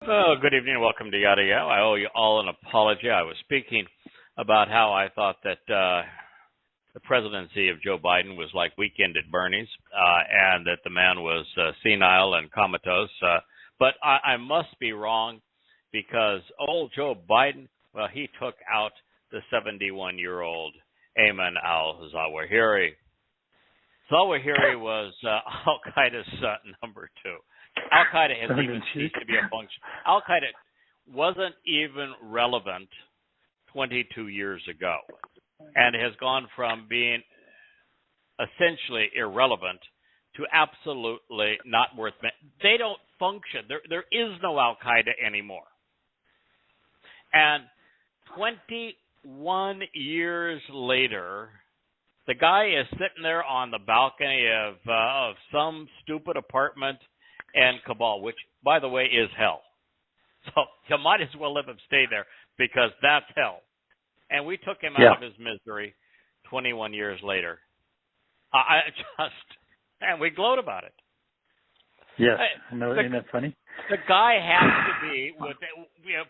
Oh, good evening. Welcome to Yada Yahowah. I owe you all an apology. I was speaking about how I thought that the presidency of Joe Biden was like Weekend at Bernie's, and that the man was senile and comatose. But I must be wrong, because old Joe Biden, well, he took out the 71-year-old Ayman al-Zawahiri. Zawahiri was Al-Qaeda's number two. Al-Qaeda has even ceased to be a function. Al-Qaeda wasn't even relevant 22 years ago, and has gone from being essentially irrelevant to absolutely not worth. They don't function. There is no Al-Qaeda anymore. And 21 years later, the guy is sitting there on the balcony of some stupid apartment in Kabul, which, by the way, is hell. So you might as well live and stay there, because that's hell. And we took him out of his misery 21 years later. And we gloat about it. Yes, isn't that funny? The guy has to be,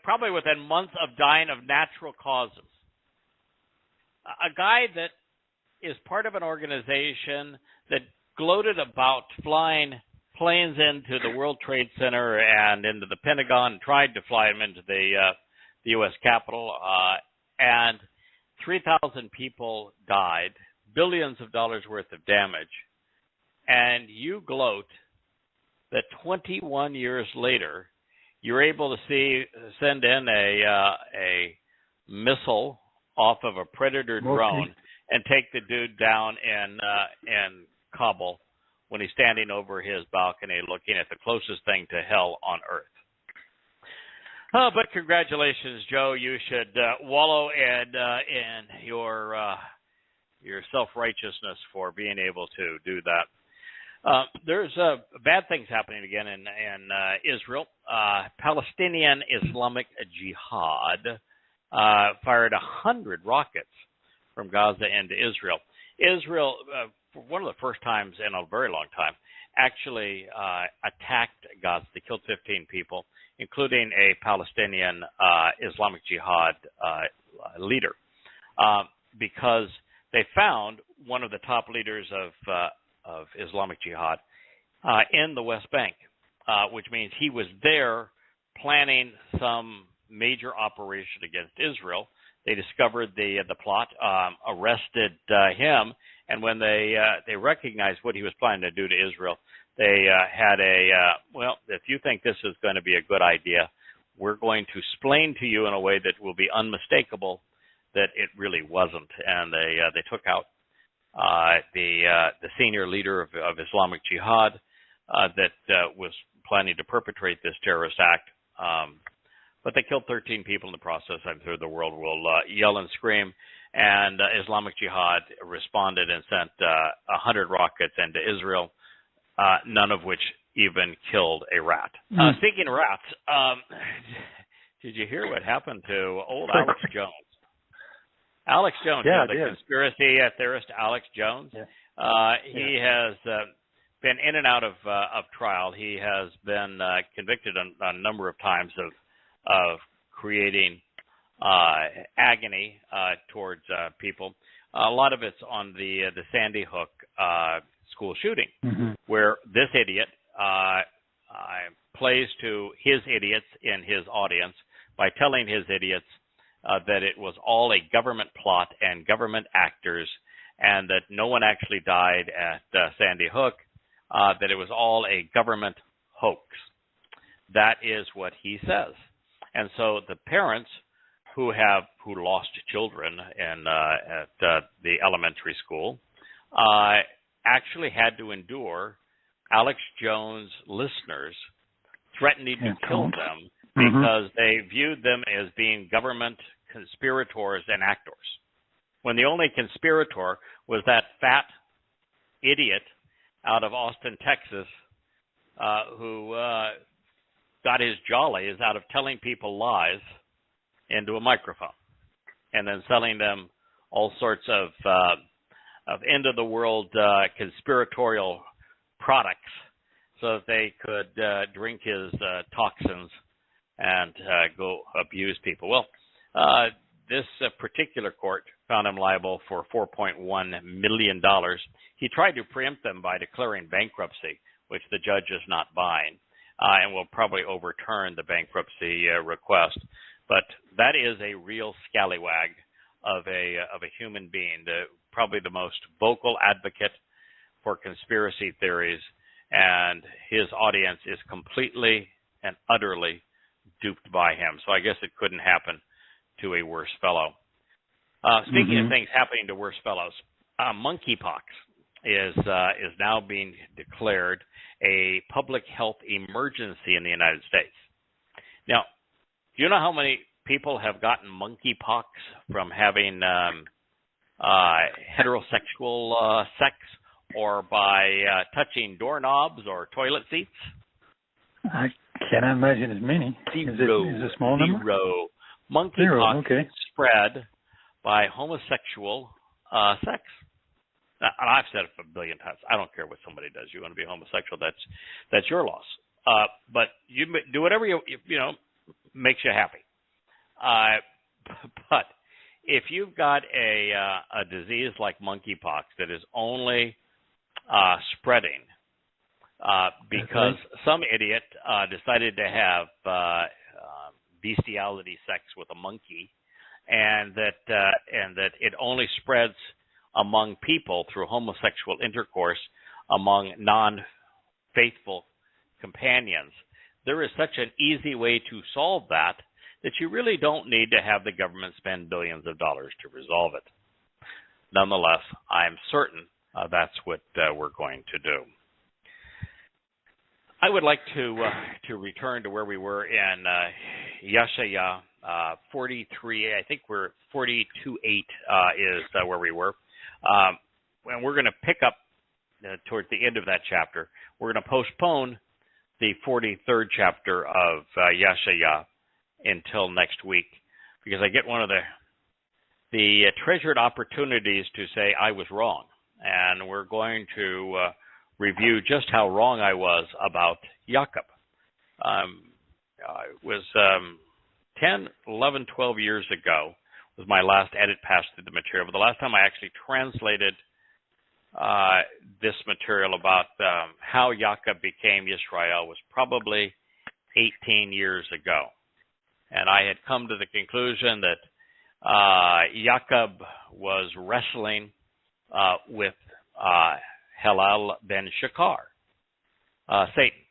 probably within months of dying of natural causes. A guy that is part of an organization that gloated about flying planes into the World Trade Center and into the Pentagon, and tried to fly them into the U.S. Capitol, and 3,000 people died, billions of dollars worth of damage, and you gloat that 21 years later you're able to send in a missile off of a Predator drone and take the dude down in Kabul, when he's standing over his balcony looking at the closest thing to hell on earth. Oh, but congratulations, Joe. You should wallow in your self-righteousness for being able to do that. There's bad things happening again in Israel. Palestinian Islamic Jihad fired 100 rockets from Gaza into Israel. Israel, for one of the first times in a very long time, actually attacked Gaza. They killed 15 people, including a Palestinian Islamic Jihad leader, because they found one of the top leaders of Islamic Jihad in the West Bank, which means he was there planning some major operation against Israel. They discovered the plot, arrested him, and when they recognized what he was planning to do to Israel, they had if you think this is going to be a good idea, we're going to explain to you in a way that will be unmistakable that it really wasn't. And they took out the senior leader of Islamic Jihad that was planning to perpetrate this terrorist act. But they killed 13 people in the process. I'm sure the world will yell and scream. And Islamic Jihad responded and sent 100 rockets into Israel, none of which even killed a rat. Speaking of rats, did you hear what happened to old Alex Jones? Alex Jones, the conspiracy theorist Alex Jones. He has been in and out of trial. He has been convicted a number of times of creating agony towards people. A lot of it's on the Sandy Hook school shooting, where this idiot plays to his idiots in his audience by telling his idiots that it was all a government plot and government actors, and that no one actually died at Sandy Hook, that it was all a government hoax. That is what he says. And so the parents who lost children at the elementary school actually had to endure Alex Jones listeners threatening to kill them because they viewed them as being government conspirators and actors, when the only conspirator was that fat idiot out of Austin, Texas, who got his jollies out of telling people lies into a microphone and then selling them all sorts of end-of-the-world conspiratorial products so that they could drink his toxins and go abuse people. Well, this particular court found him liable for $4.1 million. He tried to preempt them by declaring bankruptcy, which the judge is not buying, and will probably overturn the bankruptcy request. But that is a real scallywag of a human being, probably the most vocal advocate for conspiracy theories, and his audience is completely and utterly duped by him. So I guess it couldn't happen to a worse fellow. Speaking of things happening to worse fellows, monkeypox is now being declared a public health emergency in the United States. Now, do you know how many people have gotten monkeypox from having heterosexual sex or by touching doorknobs or toilet seats? I cannot imagine as many. Is it a small number? Zero. Monkeypox spread by homosexual sex. Now, and I've said it a billion times. I don't care what somebody does. You want to be homosexual, that's your loss. But you do whatever you know makes you happy. But if you've got a disease like monkeypox that is only spreading because some idiot decided to have bestiality sex with a monkey, and that it only spreads among people through homosexual intercourse among non-faithful companions, there is such an easy way to solve that you really don't need to have the government spend billions of dollars to resolve it. Nonetheless, I'm certain that's what we're going to do. I would like to return to where we were in Hoshea 43. I think we're 42:8 is where we were, and we're going to pick up towards the end of that chapter. We're going to postpone the 43rd chapter of Hoshea until next week, because I get one of the treasured opportunities to say I was wrong, and we're going to review just how wrong I was about Jacob. It was 10, 11, 12 years ago was my last edit pass through the material, but the last time I actually translated this material about how Jacob became Israel was probably 18 years ago. And I had come to the conclusion that Jacob was wrestling with Helal ben Shakar, Satan,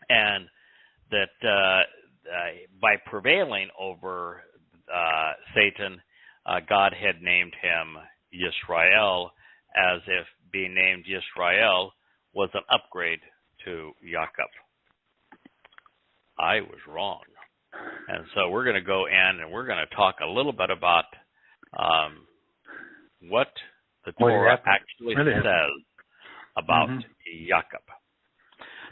and that by prevailing over Satan, God had named him Yisrael, as if being named Yisrael was an upgrade to Jacob. I was wrong. And so we're going to go in and we're going to talk a little bit about what the Torah actually says about Jacob.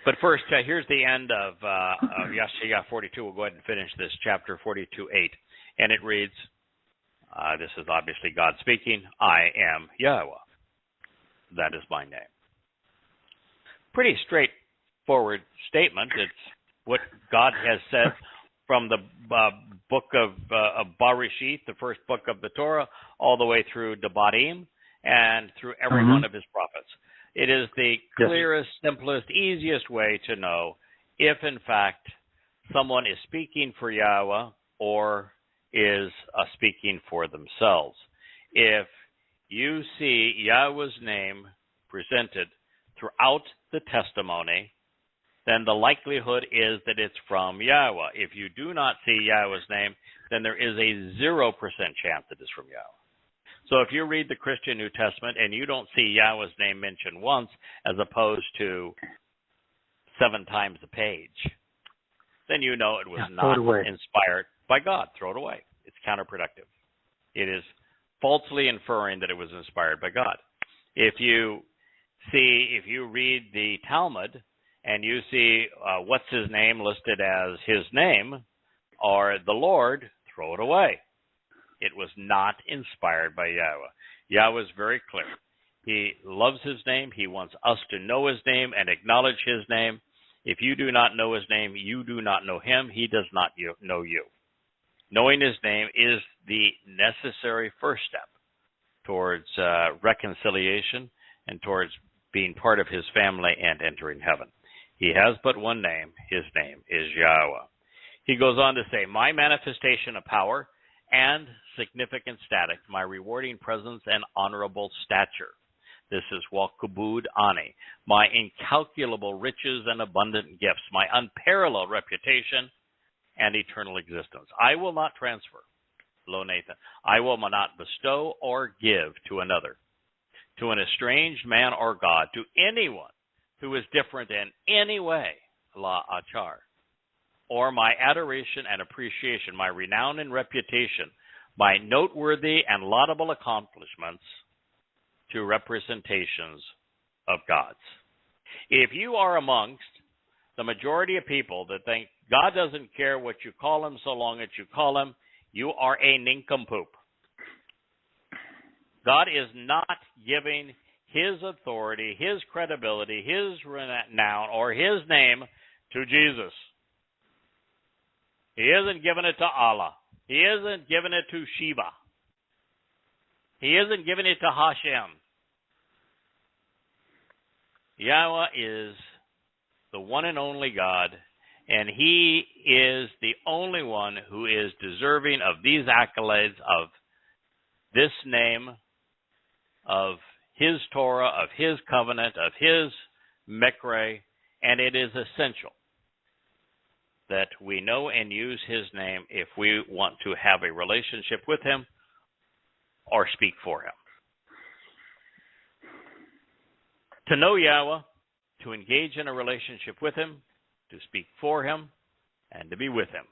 But first, here's the end of Hoshea 42. We'll go ahead and finish this chapter 42:8. And it reads, this is obviously God speaking, I am Yahweh. That is my name. Pretty straightforward statement. It's what God has said from the book of Bereshit, the first book of the Torah, all the way through Devarim and through every one of his prophets. It is the clearest, simplest, easiest way to know if, in fact, someone is speaking for Yahweh or is speaking for themselves. If you see Yahweh's name presented throughout the testimony, then the likelihood is that it's from Yahweh. If you do not see Yahweh's name, then there is a 0% chance that it's from Yahweh. So if you read the Christian New Testament and you don't see Yahweh's name mentioned once as opposed to 7 times a page, then you know it was not inspired by God. Throw it away. It's counterproductive. It is falsely inferring that it was inspired by God. If you read the Talmud and you see what's his name listed as his name or the Lord, throw it away. It was not inspired by Yahweh. Yahweh is very clear. He loves his name. He wants us to know his name and acknowledge his name. If you do not know his name, you do not know him. He does not know you. Knowing his name is the necessary first step towards reconciliation and towards being part of his family and entering heaven. He has but one name. His name is Yahweh. He goes on to say, my manifestation of power and significant status, my rewarding presence and honorable stature. This is Wakubud Ani, my incalculable riches and abundant gifts, my unparalleled reputation and eternal existence. I will not transfer, lo Nathan, I will not bestow or give to another, to an estranged man or God, to anyone who is different in any way, la achar, or my adoration and appreciation, my renown and reputation, my noteworthy and laudable accomplishments to representations of God's. If you are amongst the majority of people that think God doesn't care what you call him so long as you call him, you are a nincompoop. God is not giving his authority, his credibility, his renown, or his name to Jesus. He isn't giving it to Allah. He isn't giving it to Sheba. He isn't giving it to Hashem. Yahweh is the one and only God, and he is the only one who is deserving of these accolades, of this name, of his Torah, of his covenant, of his Mikre, and it is essential that we know and use his name if we want to have a relationship with him or speak for him. To know Yahweh, to engage in a relationship with him, to speak for him, and to be with him,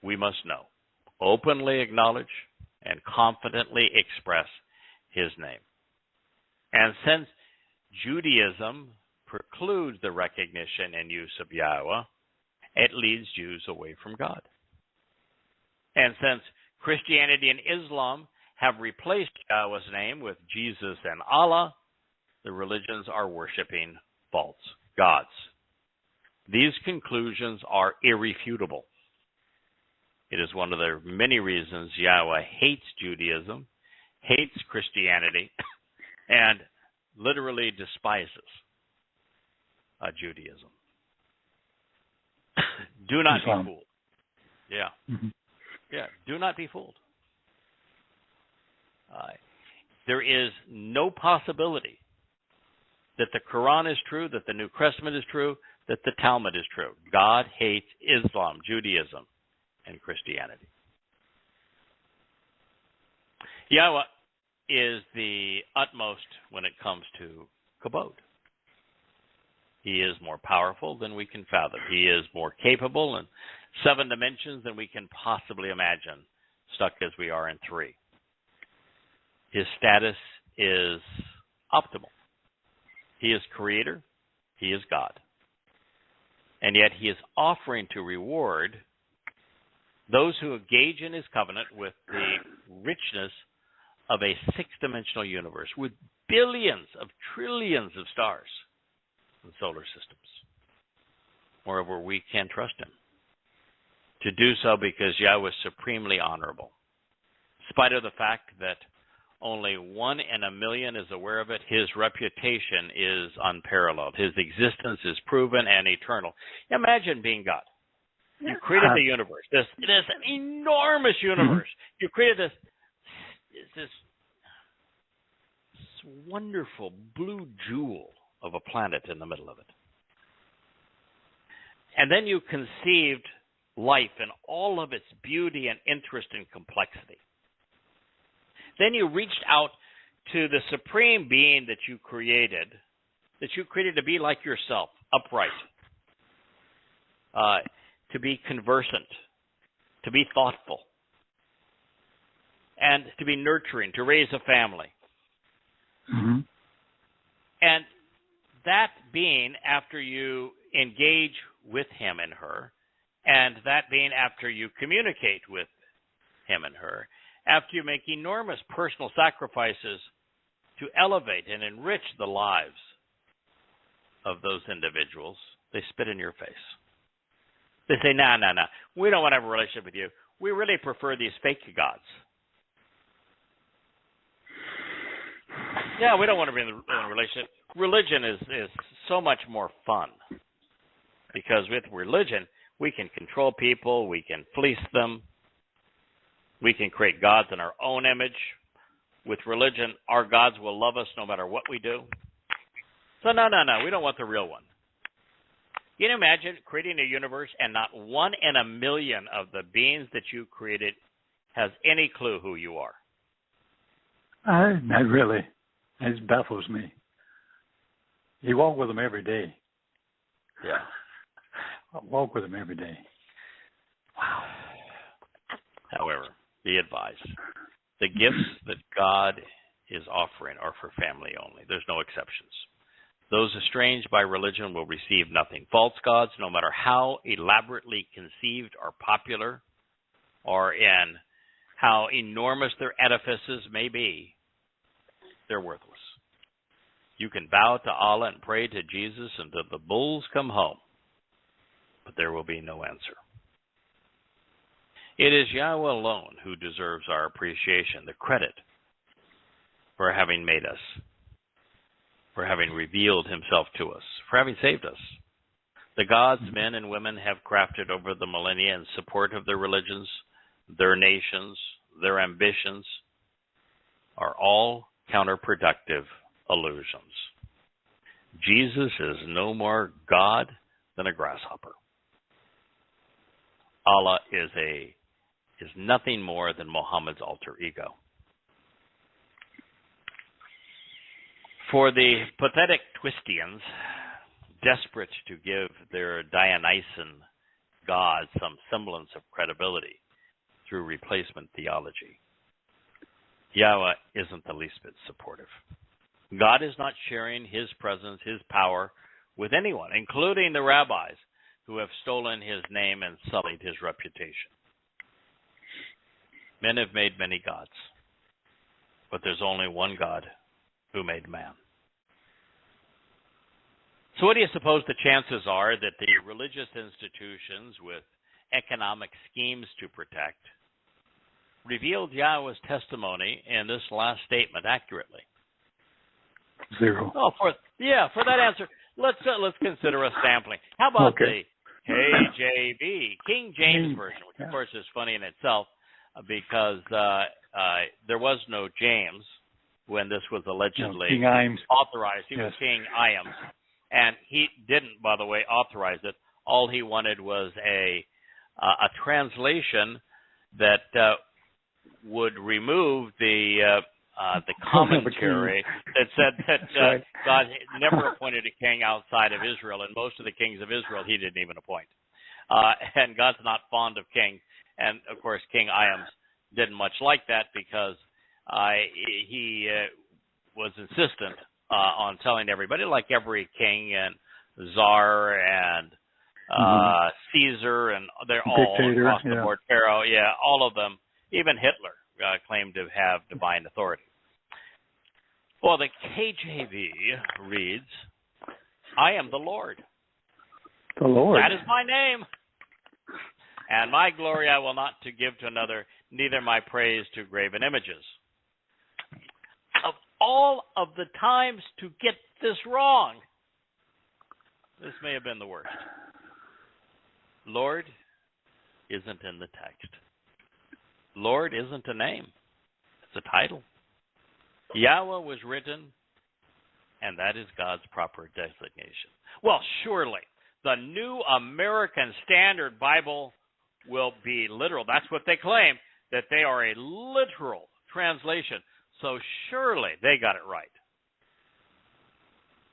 we must know, openly acknowledge, and confidently express his name. And since Judaism precludes the recognition and use of Yahweh, it leads Jews away from God. And since Christianity and Islam have replaced Yahweh's name with Jesus and Allah, the religions are worshiping false gods. These conclusions are irrefutable. It is one of the many reasons Yahweh hates Judaism, hates Christianity, and literally despises Judaism. Do not be fooled. Yeah. Mm-hmm. Yeah, do not be fooled. There is no possibility that the Quran is true, that the New Testament is true, that the Talmud is true. God hates Islam, Judaism, and Christianity. Yahweh is the utmost when it comes to kabod. He is more powerful than we can fathom. He is more capable in 7 dimensions than we can possibly imagine, stuck as we are in 3. His status is optimal. He is creator. He is God. And yet he is offering to reward those who engage in his covenant with the richness of a 6-dimensional universe with billions of trillions of stars and solar systems. Moreover, we can trust him to do so because Yahweh is supremely honorable. In spite of the fact that only 1 in a million is aware of it, his reputation is unparalleled. His existence is proven and eternal. Imagine being God. You created the universe. This an enormous universe. You created this wonderful blue jewel of a planet in the middle of it. And then you conceived life in all of its beauty and interest and complexity. Then you reached out to the supreme being that you created to be like yourself, upright, to be conversant, to be thoughtful, and to be nurturing, to raise a family. Mm-hmm. And that being, after you engage with him and her, and that being after you communicate with him and her, after you make enormous personal sacrifices to elevate and enrich the lives of those individuals, They spit in your face. They say, no, we don't want to have a relationship with you. We really prefer these fake gods. Yeah, we don't want to be in a relationship. Religion is so much more fun because with religion, we can control people, we can fleece them, we can create gods in our own image. With religion, our gods will love us no matter what we do. So no, we don't want the real one. Can you imagine creating a universe and not 1 in a million of the beings that you created has any clue who you are? Not really. It baffles me. You walk with them every day. Yeah. I walk with them every day. Wow. However, be advised, the gifts that God is offering are for family only. There's no exceptions. Those estranged by religion will receive nothing. False gods, no matter how elaborately conceived or popular, or in how enormous their edifices may be, they're worthless. You can bow to Allah and pray to Jesus until the bulls come home, but there will be no answer. It is Yahweh alone who deserves our appreciation, the credit for having made us, for having revealed himself to us, for having saved us. The gods men and women have crafted over the millennia in support of their religions, their nations, their ambitions, are all counterproductive illusions. Jesus is no more God than a grasshopper. Allah is nothing more than Muhammad's alter ego. For the pathetic Twistians, desperate to give their Dionysian gods some semblance of credibility through replacement theology, Yahweh isn't the least bit supportive. God is not sharing his presence, his power with anyone, including the rabbis who have stolen his name and sullied his reputation. Men have made many gods, but there's only one God who made man. So what do you suppose the chances are that the religious institutions with economic schemes to protect revealed Yahweh's testimony in this last statement accurately? 0. Oh, for that answer, let's consider a sampling. How about the KJV, King James Version, which of course is funny in itself because there was no James when this was allegedly authorized. He was King Iams, and he didn't, by the way, authorize it. All he wanted was a translation that would remove the commentary that said that God never appointed a king outside of Israel, and most of the kings of Israel he didn't even appoint. And God's not fond of kings. And, of course, King Iams didn't much like that because he was insistent on telling everybody, like every king and czar and Caesar, and they're all across the board, Pharaoh, all of them, even Hitler claimed to have divine authority. Well, the KJV reads, I am the Lord. The Lord. That is my name. And my glory I will not to give to another, neither my praise to graven images. Of all of the times to get this wrong, this may have been the worst. Lord isn't in the text. Lord isn't a name. It's a title. Yahweh was written, and that is God's proper designation. Well, surely the New American Standard Bible will be literal. That's what they claim, that they are a literal translation. So surely they got it right.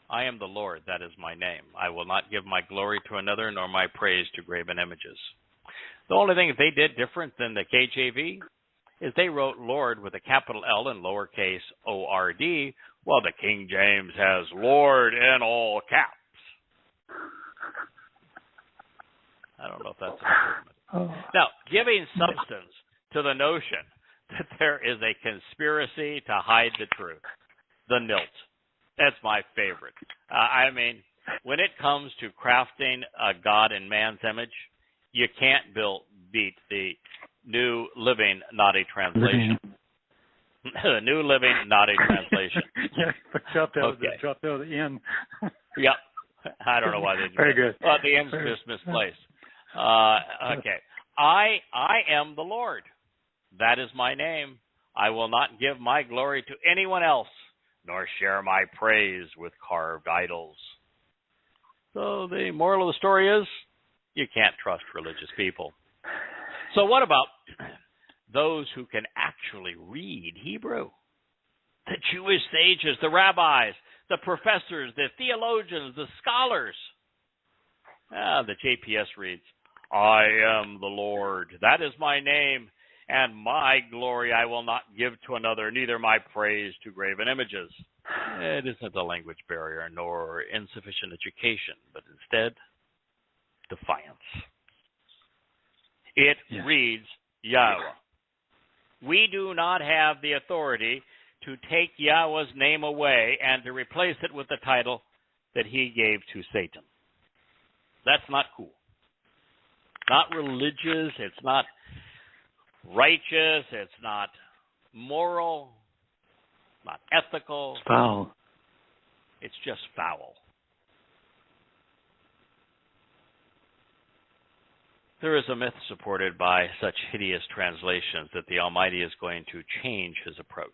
I am the Lord, that is my name. I will not give my glory to another, nor my praise to graven images. The only thing that they did different than the KJV is they wrote Lord with a capital L and lowercase O-R-D, while the King James has Lord in all caps. I don't know if that's an improvement. Now, giving substance to the notion that there is a conspiracy to hide the truth. The NILT. That's my favorite. I mean, when it comes to crafting a God in man's image, you can't beat the New Living Naughty Translation. The New Living Naughty Translation. Yeah, but dropped out Okay. of the N. Yep. I don't know why they do Very that. good. Well, the N's just misplaced. Okay. I am the Lord. That is my name. I will not give my glory to anyone else, nor share my praise with carved idols. So the moral of the story is, you can't trust religious people. So what about those who can actually read Hebrew? The Jewish sages, the rabbis, the professors, the theologians, the scholars. The JPS reads, I am the Lord. That is my name, and my glory I will not give to another, neither my praise to graven images. It isn't a language barrier nor insufficient education, but instead, defiance. It reads, Yahweh. We do not have the authority to take Yahweh's name away and to replace it with the title that he gave to Satan. That's not cool. Not religious, it's not righteous, it's not moral, not ethical. It's foul. It's just foul. There is a myth supported by such hideous translations that the Almighty is going to change his approach.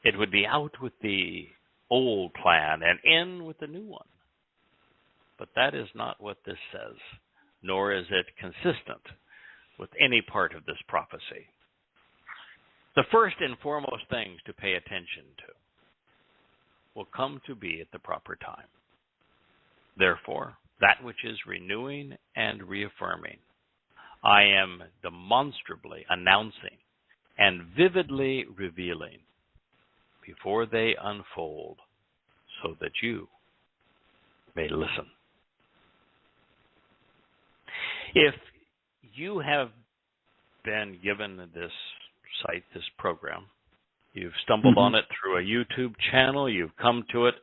It would be out with the old plan and in with the new one. But that is not what this says, nor is it consistent with any part of this prophecy. The first and foremost things to pay attention to will come to be at the proper time. Therefore, that which is renewing and reaffirming, I am demonstrably announcing and vividly revealing before they unfold, so that you may listen. If you have been given this site, this program, you've stumbled on it through a YouTube channel, you've come to it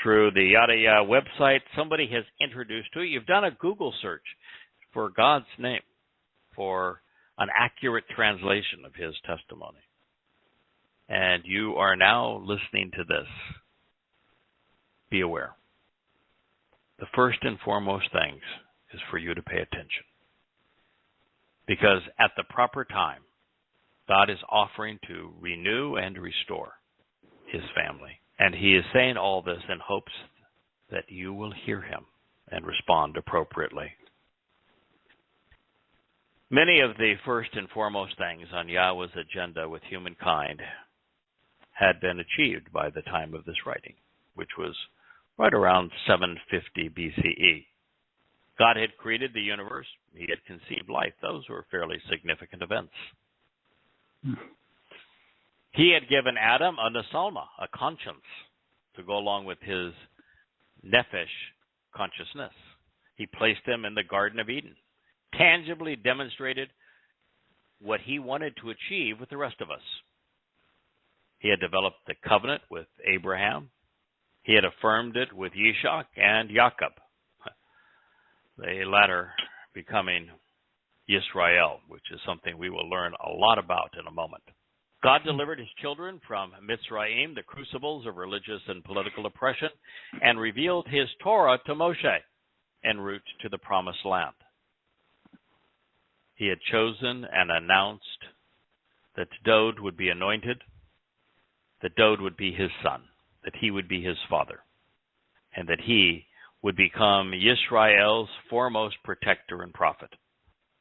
through the Yada Yahowah website, somebody has introduced to it, you've done a Google search for God's name, for an accurate translation of his testimony, and you are now listening to this, be aware. The first and foremost things is for you to pay attention. Because at the proper time, God is offering to renew and restore his family. And he is saying all this in hopes that you will hear him and respond appropriately. Many of the first and foremost things on Yahweh's agenda with humankind had been achieved by the time of this writing, which was right around 750 BCE. God had created the universe. He had conceived life. Those were fairly significant events. He had given Adam a nesalma, a conscience, to go along with his nephesh consciousness. He placed him in the Garden of Eden, tangibly demonstrated what he wanted to achieve with the rest of us. He had developed the covenant with Abraham. He had affirmed it with Yishak and Jacob, the latter becoming Yisrael, which is something we will learn a lot about in a moment. God delivered his children from Mitzrayim, the crucibles of religious and political oppression, and revealed his Torah to Moshe en route to the promised land. He had chosen and announced that Dod would be anointed, that Dod would be his son, that he would be his father, and that he would become Yisrael's foremost protector and prophet,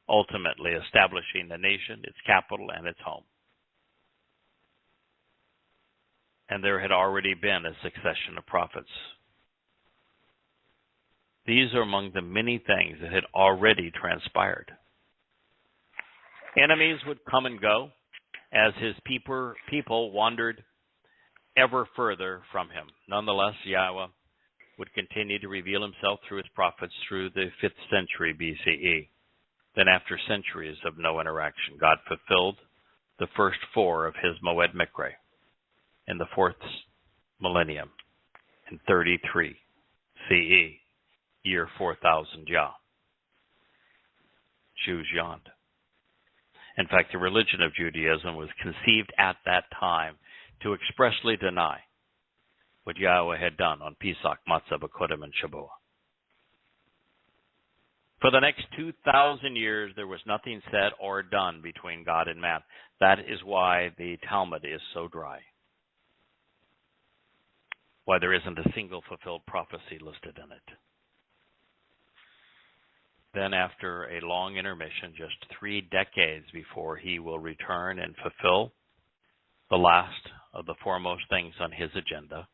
ultimately establishing the nation, its capital, and its home. And there had already been a succession of prophets. These are among the many things that had already transpired. Enemies would come and go as his people wandered ever further from him. Nonetheless, Yahweh would continue to reveal himself through his prophets through the 5th century BCE. Then after centuries of no interaction, God fulfilled the first 4 of his Moed Mikre in the 4th millennium in 33 CE, year 4000 Yah. Jews yawned. In fact, the religion of Judaism was conceived at that time to expressly deny what Yahweh had done on Pesach, Matzah, B'Kodim, and Shabuah. For the next 2,000 years, there was nothing said or done between God and man. That is why the Talmud is so dry. Why there isn't a single fulfilled prophecy listed in it. Then after a long intermission, just 3 decades before he will return and fulfill the last of the foremost things on his agenda,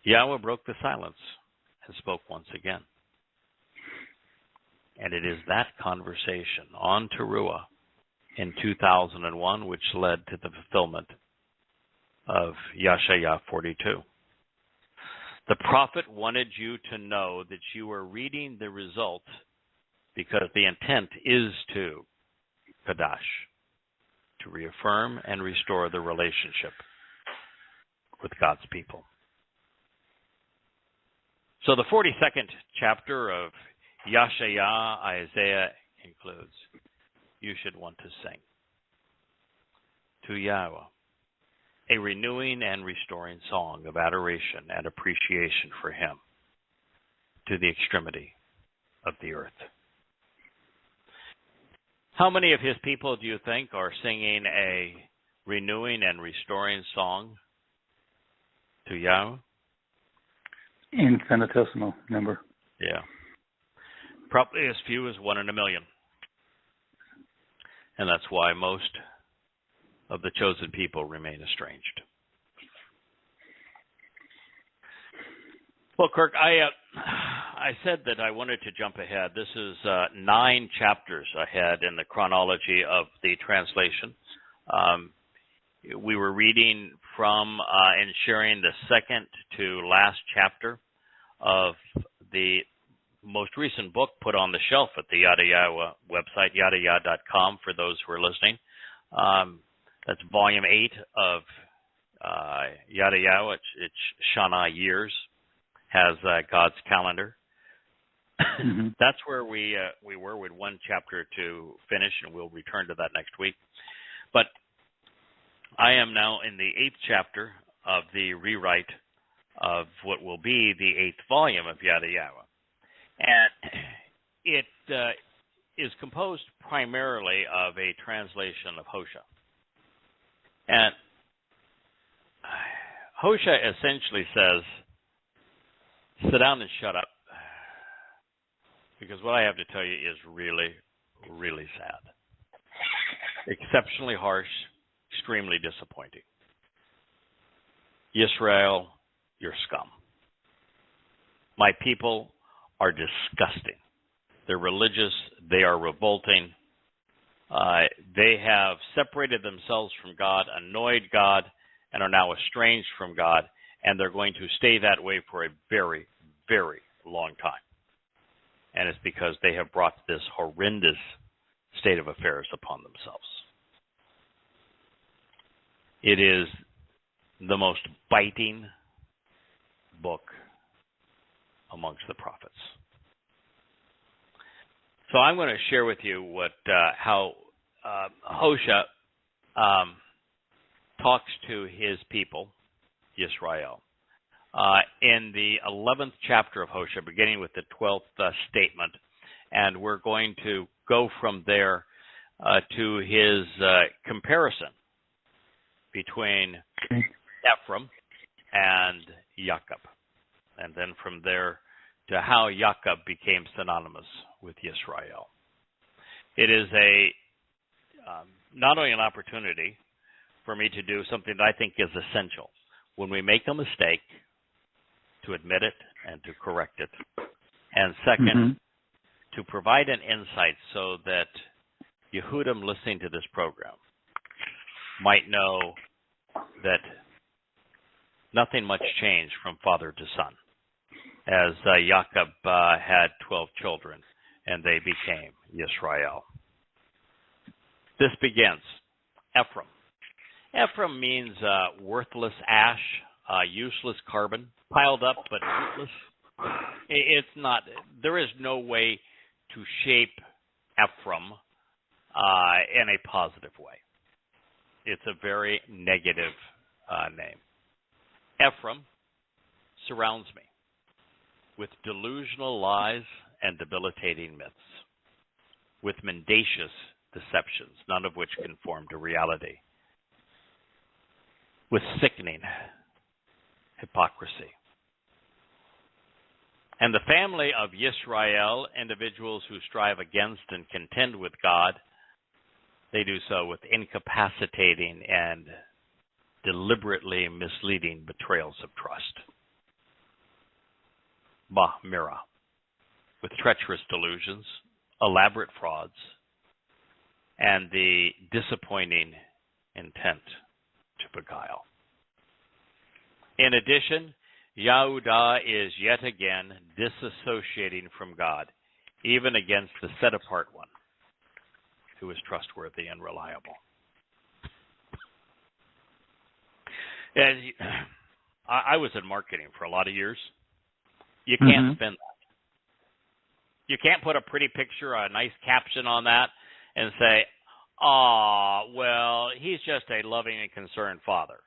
Yahweh broke the silence and spoke once again. And it is that conversation on Teruah in 2001 which led to the fulfillment of Yeshaya 42. The prophet wanted you to know that you are reading the result because the intent is to Kadash, to reaffirm and restore the relationship with God's people. So the 42nd chapter of Yeshaya, Isaiah includes, you should want to sing to Yahweh, a renewing and restoring song of adoration and appreciation for him to the extremity of the earth. How many of his people do you think are singing a renewing and restoring song to Yahweh? Infinitesimal number. Yeah. Probably as few as 1 in a million. And that's why most of the chosen people remain estranged. Well, Kirk, I said that I wanted to jump ahead. This is 9 chapters ahead in the chronology of the translation. We were reading from and sharing the second to last chapter of the most recent book put on the shelf at the Yada Yahowah website, yadayah.com, for those who are listening. That's volume 8 of Yada Yahowah. It's Shana years, has God's calendar. Mm-hmm. That's where we were with 1 chapter to finish, and we'll return to that next week. But I am now in the 8th chapter of the rewrite of what will be the 8th volume of Yada Yahowah. And it is composed primarily of a translation of Hoshea. And Hoshea essentially says, sit down and shut up. Because what I have to tell you is really, really sad. Exceptionally harsh, extremely disappointing. Israel, you're scum. My people are disgusting. They're religious. They are revolting. They have separated themselves from God, annoyed God, and are now estranged from God, and they're going to stay that way for a very, very long time. And it's because they have brought this horrendous state of affairs upon themselves. It is the most biting book amongst the prophets. So I'm going to share with you what how Hoshea talks to his people, Israel, in the 11th chapter of Hoshea, beginning with the 12th statement, and we're going to go from there to his comparison between Ephraim and Jacob, and then from there to how Jacob became synonymous with Israel. It is a not only an opportunity for me to do something that I think is essential. When we make a mistake, to admit it and to correct it. And second, to provide an insight so that Yehudim listening to this program might know that nothing much changed from father to son, as Jacob had 12 children, and they became Yisrael. This begins, Ephraim. Ephraim means worthless ash, useless carbon, piled up but rootless, It's not. There is no way to shape Ephraim in a positive way. It's a very negative name. Ephraim surrounds me with delusional lies and debilitating myths, with mendacious deceptions, none of which conform to reality, with sickening hypocrisy. And the family of Yisrael, individuals who strive against and contend with God, they do so with incapacitating and deliberately misleading betrayals of trust. Mira, with treacherous delusions, elaborate frauds, and the disappointing intent to beguile. In addition, Yahudah is yet again disassociating from God, even against the set-apart one, who is trustworthy and reliable. I was in marketing for a lot of years. You can't spin that. You can't put a pretty picture, a nice caption on that, and say, well, he's just a loving and concerned father.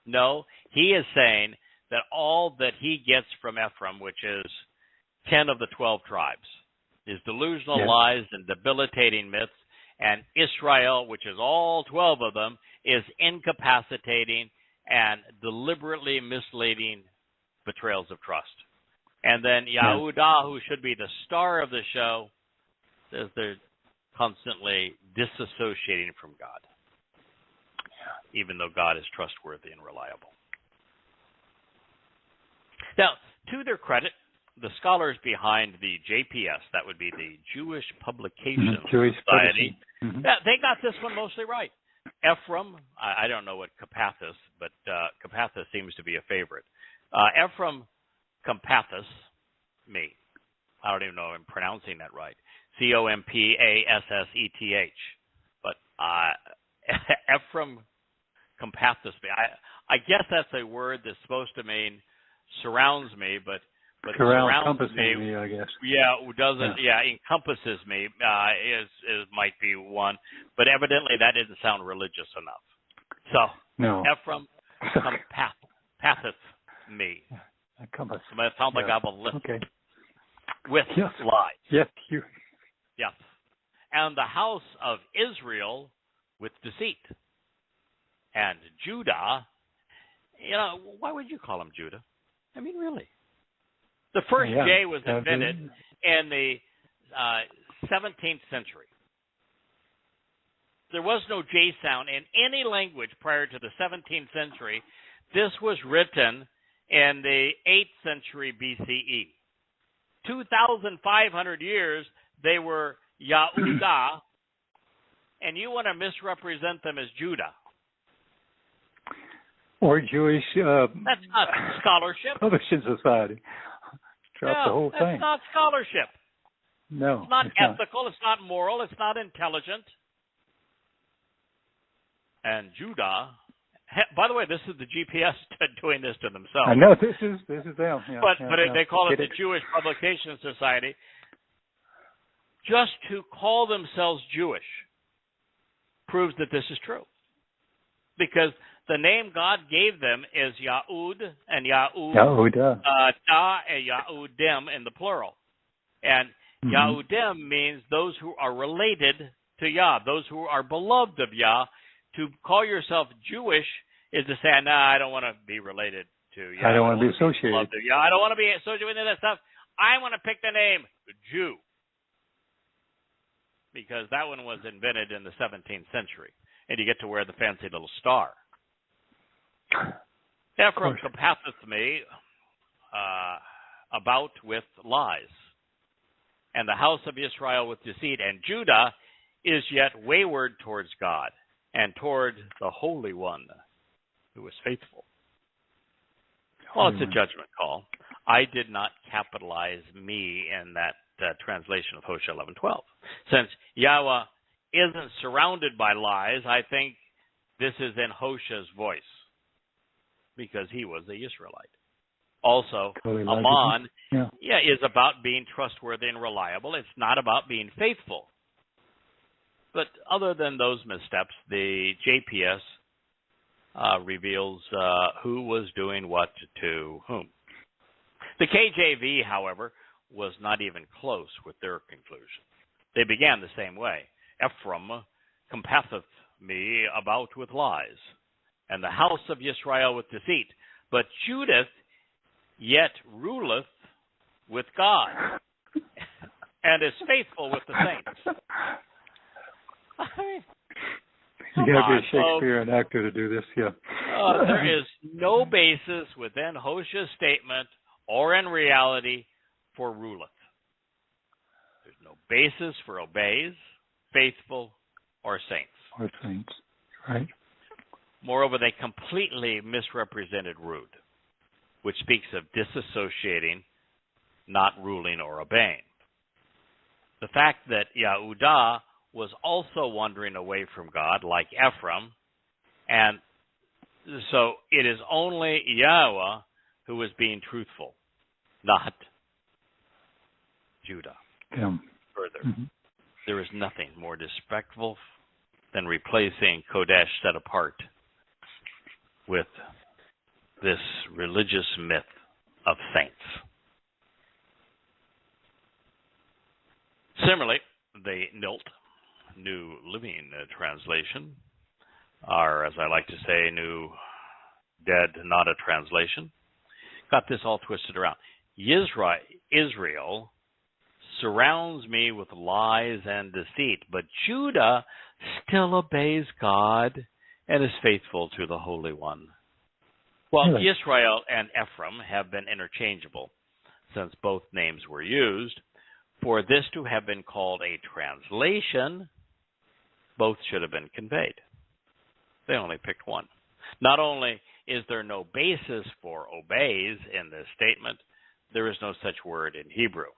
No, he is saying that all that he gets from Ephraim, which is 10 of the 12 tribes, is delusional lies and debilitating myths, and Israel, which is all 12 of them, is incapacitating and deliberately misleading betrayals of trust. And then Yahudah, who should be the star of the show, says they're constantly disassociating from God, even though God is trustworthy and reliable. Now, to their credit, the scholars behind the JPS, that would be the Jewish Publication Society, they got this one mostly right. Ephraim, I don't know what Kapathis, but Kapathis seems to be a favorite. Ephraim Compathus, me. I don't even know if I'm pronouncing that right. Compasseth. But Ephraim Compathus me. I guess that's a word that's supposed to mean surrounds me, but surrounds me, I guess. Yeah, encompasses me is might be one, but evidently that didn't sound religious enough. So Ephraim Compatheth me. Compass. So it sounds like I have a list with yes. lies. Yes, Yes. And the house of Israel with deceit. And Judah, why would you call him Judah? I mean, really. The first J was invented in the 17th century. There was no J sound in any language prior to the 17th century. This was written in the 8th century BCE. 2,500 years, they were Yahudah, and you want to misrepresent them as Judah. Or Jewish... that's not scholarship. Publishing Society. Drop the whole thing. That's not scholarship. No, it's not ethical, it's not moral, it's not intelligent. And Judah... By the way, this is the GPS doing this to themselves. I know, this is them. But they call it the Jewish Publication Society. Just to call themselves Jewish proves that this is true. Because the name God gave them is Yahud and Yahudah and Yahudim in the plural. And Yahudim means those who are related to Yah, those who are beloved of Yah. To call yourself Jewish is to say, I don't want to be related to Yah. I don't want to be associated. I don't want to be associated with any of that stuff. I want to pick the name Jew. Because that one was invented in the 17th century. And you get to wear the fancy little star. Ephraim compasseth me about with lies. And the house of Israel with deceit. And Judah is yet wayward towards God. And toward the Holy One, who is faithful. Well, it's a judgment call. I did not capitalize me in that translation of Hoshea 11:12. Since Yahweh isn't surrounded by lies, I think this is in Hoshea's voice, because he was the Israelite. Also, Totally Aman yeah. is about being trustworthy and reliable. It's not about being faithful. But other than those missteps, the JPS reveals who was doing what to whom. The KJV, however, was not even close with their conclusion. They began the same way. Ephraim compasseth me about with lies, and the house of Israel with deceit. But Judah yet ruleth with God, and is faithful with the saints. I mean, you got to be a Shakespearean actor to do this, yeah. There is no basis within Hoshea's statement or in reality for ruleth. There's no basis for obeys, faithful, or saints. Or saints, right. Moreover, they completely misrepresented root, which speaks of disassociating, not ruling or obeying. The fact that Yehudah was also wandering away from God like Ephraim, and so it is only Yahweh who is being truthful, not Judah. Yeah. Further, there is nothing more disrespectful than replacing Kodesh set apart with this religious myth of saints. Similarly, the NILT, New Living Translation, or as I like to say, New Dead Not a Translation, got this all twisted around. Israel surrounds me with lies and deceit, but Judah still obeys God and is faithful to the Holy One. Well, really? Israel and Ephraim have been interchangeable since both names were used. For this to have been called a translation, both should have been conveyed. They only picked one. Not only is there no basis for obeys in this statement, there is no such word in Hebrew.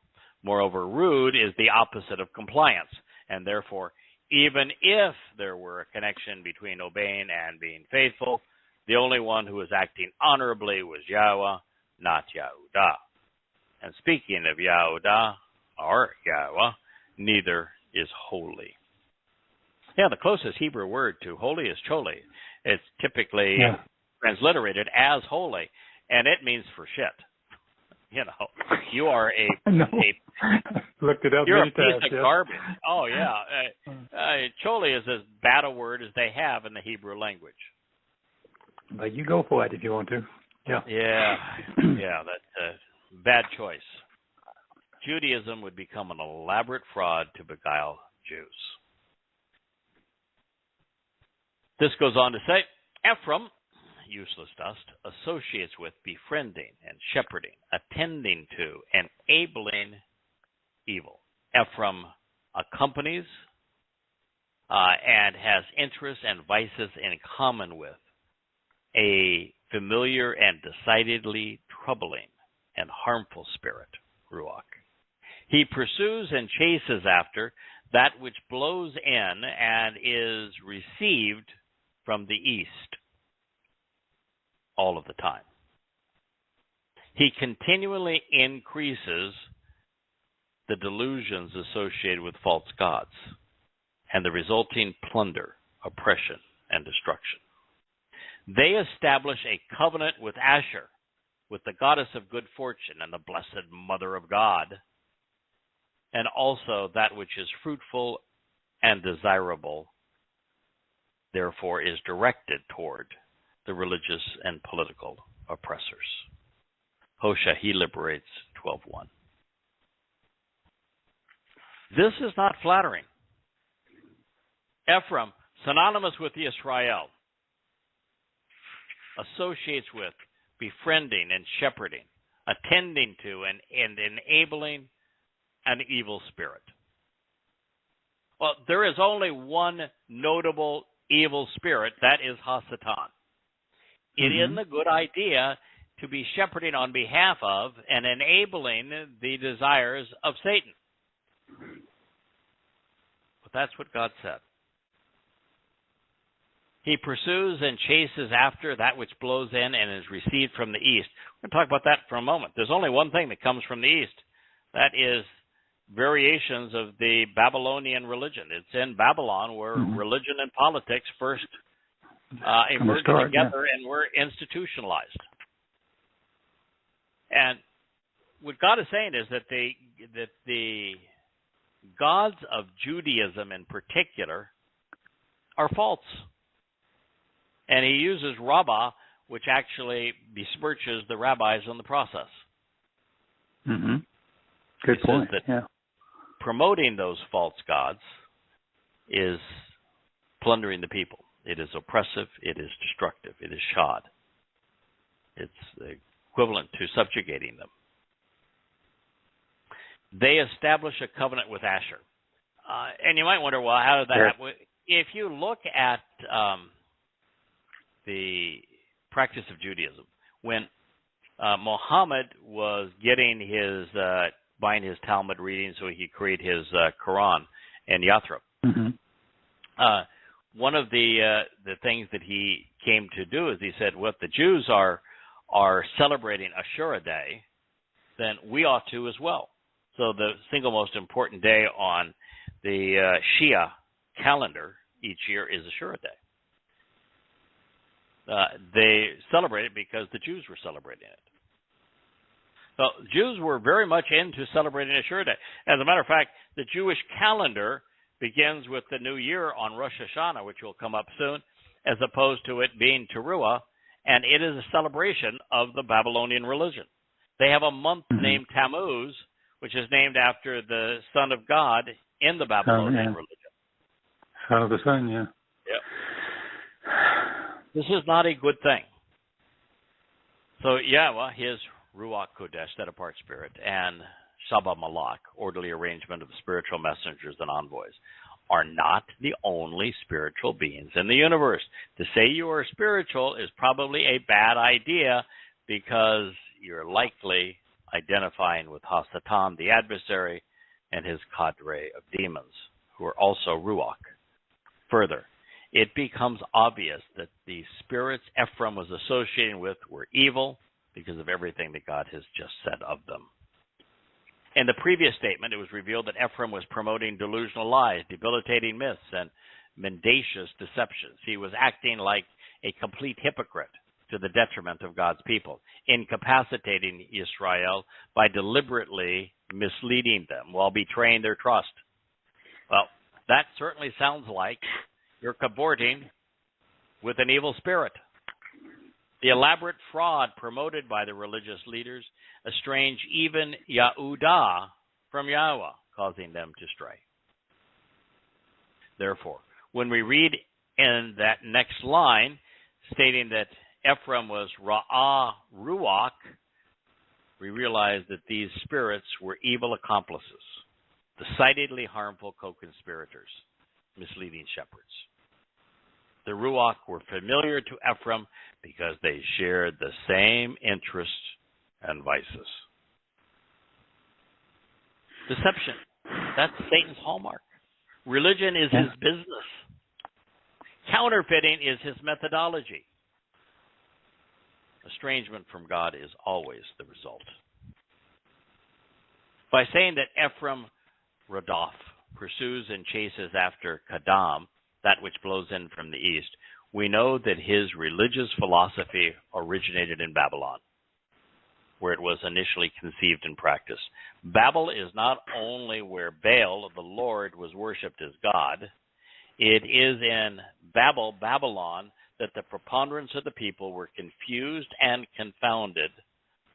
Moreover, rude is the opposite of compliance, and therefore, even if there were a connection between obeying and being faithful, the only one who was acting honorably was Yahweh, not Yehudah. And speaking of Yehudah, or Yahweh, neither is holy. Yeah, the closest Hebrew word to holy is choli. It's typically transliterated as holy, and it means for shit. You know, you are looked it up you're many a piece times, of garbage. Oh, yeah. Choli is as bad a word as they have in the Hebrew language. But you go for it if you want to. Yeah. Yeah, that's a bad choice. Judaism would become an elaborate fraud to beguile Jews. This goes on to say, Ephraim, useless dust, associates with befriending and shepherding, attending to, enabling evil. Ephraim accompanies and has interests and vices in common with a familiar and decidedly troubling and harmful spirit, Ruach. He pursues and chases after that which blows in and is received from the east all of the time. He continually increases the delusions associated with false gods and the resulting plunder, oppression, and destruction. They establish a covenant with Asher, with the goddess of good fortune and the blessed mother of God, and also that which is fruitful and desirable, therefore is directed toward the religious and political oppressors. Hoshea, he liberates 12:1. This is not flattering. Ephraim, synonymous with Israel, associates with, befriending and shepherding, attending to and enabling an evil spirit. Well, there is only one notable evil spirit, that is Hasatan. It isn't a good idea to be shepherding on behalf of and enabling the desires of Satan. But that's what God said. He pursues and chases after that which blows in and is received from the east. We're going to talk about that for a moment. There's only one thing that comes from the east. That is variations of the Babylonian religion. It's in Babylon where religion and politics first emerged together and were institutionalized. And what God is saying is that the gods of Judaism in particular are false. And he uses Rabbah, which actually besmirches the rabbis in the process. Mm-hmm. Good point. Yeah. Promoting those false gods is plundering the people. It is oppressive. It is destructive. It is shad. It's equivalent to subjugating them. They establish a covenant with Asher. And you might wonder, well, how did that happen? If you look at the practice of Judaism, when Muhammad was getting buying his Talmud reading so he could create his Quran in Yathrib, one of the things that he came to do is he said, well, if the Jews are celebrating Ashura Day, then we ought to as well. So the single most important day on the Shia calendar each year is Ashura Day. They celebrate it because the Jews were celebrating it. So Jews were very much into celebrating Ashura Day. As a matter of fact, the Jewish calendar begins with the new year on Rosh Hashanah, which will come up soon, as opposed to it being Towrah, and it is a celebration of the Babylonian religion. They have a month named Tammuz, which is named after the Son of God in the Babylonian religion. Son of the Sun, yeah. Yep. This is not a good thing. So Yahweh, his Ruach Kodesh, set-apart spirit, and Shabbat Malach, orderly arrangement of the spiritual messengers and envoys, are not the only spiritual beings in the universe. To say you are spiritual is probably a bad idea because you're likely identifying with Hasatan, the adversary, and his cadre of demons, who are also Ruach. Further, it becomes obvious that the spirits Ephraim was associating with were evil because of everything that God has just said of them. In the previous statement, it was revealed that Ephraim was promoting delusional lies, debilitating myths, and mendacious deceptions. He was acting like a complete hypocrite to the detriment of God's people, incapacitating Israel by deliberately misleading them while betraying their trust. Well, that certainly sounds like you're cavorting with an evil spirit. The elaborate fraud promoted by the religious leaders estranged even Yahudah from Yahweh, causing them to stray. Therefore, when we read in that next line, stating that Ephraim was Ra'ah Ruach, we realize that these spirits were evil accomplices, decidedly harmful co-conspirators, misleading shepherds. The Ruach were familiar to Ephraim because they shared the same interests and vices. Deception, that's Satan's hallmark. Religion is his business. Counterfeiting is his methodology. Estrangement from God is always the result. By saying that Ephraim Radaf pursues and chases after Kadam, that which blows in from the east, we know that his religious philosophy originated in Babylon, where it was initially conceived and practiced. Babel is not only where Baal, the Lord, was worshipped as God. It is in Babylon, that the preponderance of the people were confused and confounded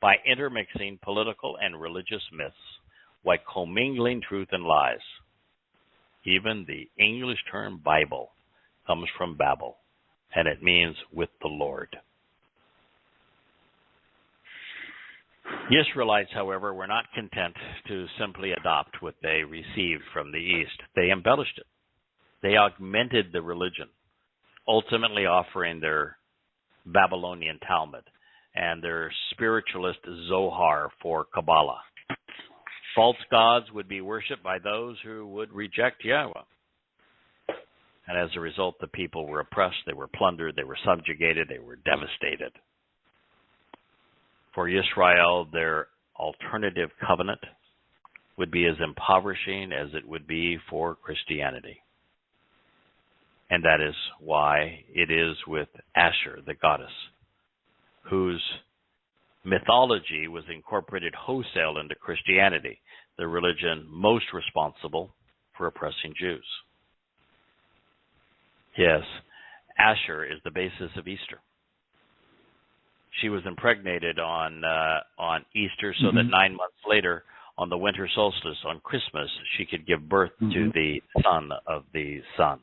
by intermixing political and religious myths, while commingling truth and lies. Even the English term Bible comes from Babel, and it means with the Lord. The Israelites, however, were not content to simply adopt what they received from the East. They embellished it. They augmented the religion, ultimately offering their Babylonian Talmud and their spiritualist Zohar for Kabbalah. False gods would be worshipped by those who would reject Yahweh. And as a result, the people were oppressed, they were plundered, they were subjugated, they were devastated. For Israel, their alternative covenant would be as impoverishing as it would be for Christianity. And that is why it is with Asher, the goddess, whose mythology was incorporated wholesale into Christianity, the religion most responsible for oppressing Jews. Yes, Asher is the basis of Easter. She was impregnated on Easter so that 9 months later, on the winter solstice, on Christmas, she could give birth to the son of the sun.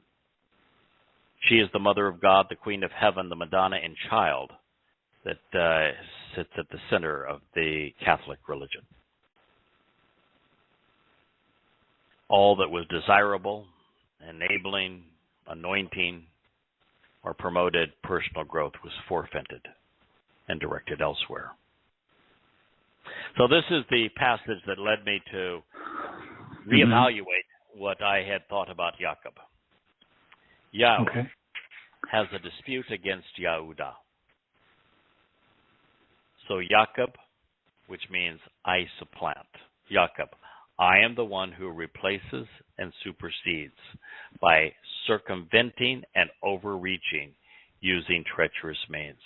She is the mother of God, the queen of heaven, the Madonna in child that sits at the center of the Catholic religion. All that was desirable, enabling, anointing, or promoted personal growth was forfeited and directed elsewhere. So this is the passage that led me to reevaluate what I had thought about Jacob. Yahweh has a dispute against Yehudah. So Jacob, which means I supplant. Jacob, I am the one who replaces and supersedes by circumventing and overreaching using treacherous means.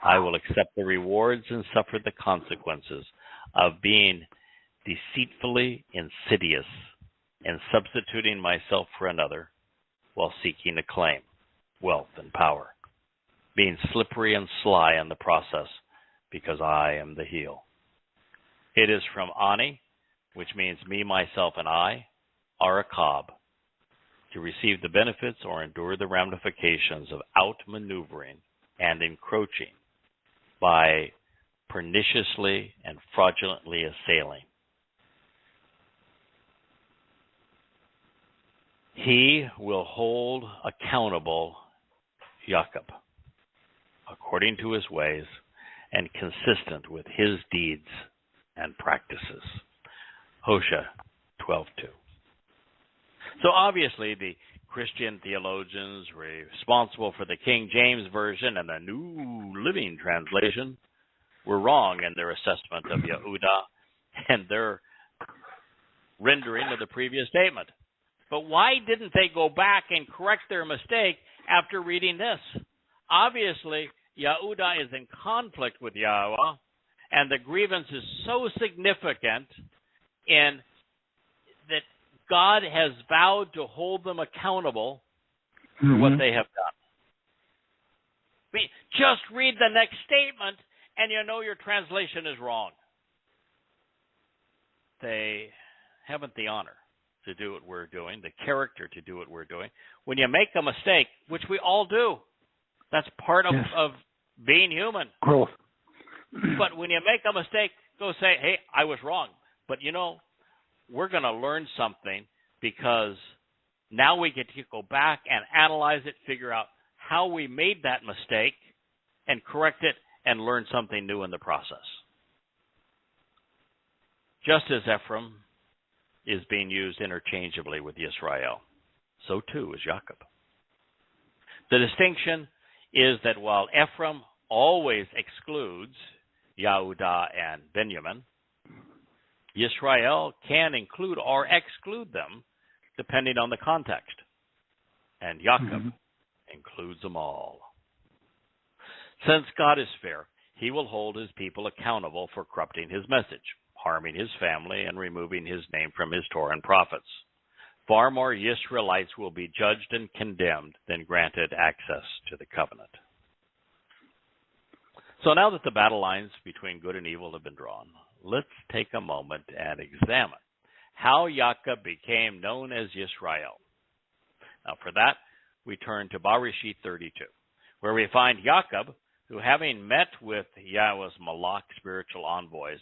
I will accept the rewards and suffer the consequences of being deceitfully insidious and substituting myself for another while seeking acclaim, wealth, and power, being slippery and sly in the process because I am the heel. It is from Ani, which means me, myself, and I, are a cob, to receive the benefits or endure the ramifications of outmaneuvering and encroaching by perniciously and fraudulently assailing. He will hold accountable Jacob according to his ways and consistent with his deeds and practices. Hoshea 12:2. So obviously the Christian theologians responsible for the King James Version and the New Living Translation were wrong in their assessment of Yehudah and their rendering of the previous statement. But why didn't they go back and correct their mistake after reading this? Obviously, Yehudah is in conflict with Yahweh, and the grievance is so significant in that God has vowed to hold them accountable for what they have done. I mean, just read the next statement, and you know your translation is wrong. They haven't the honor to do what we're doing, the character to do what we're doing. When you make a mistake, which we all do, that's part of being human. Growth. But when you make a mistake, go say, hey, I was wrong. But you know, we're going to learn something because now we get to go back and analyze it, figure out how we made that mistake and correct it and learn something new in the process. Just as Ephraim is being used interchangeably with Israel, so too is Jacob. The distinction is that while Ephraim always excludes Yehudah and Benjamin, Israel can include or exclude them depending on the context. And Jacob includes them all. Since God is fair, he will hold his people accountable for corrupting his message, harming his family, and removing his name from his Torah and prophets. Far more Israelites will be judged and condemned than granted access to the covenant. So now that the battle lines between good and evil have been drawn, let's take a moment and examine how Jacob became known as Yisrael. Now for that, we turn to Bereshit 32, where we find Jacob, who having met with Yahweh's Malach spiritual envoys,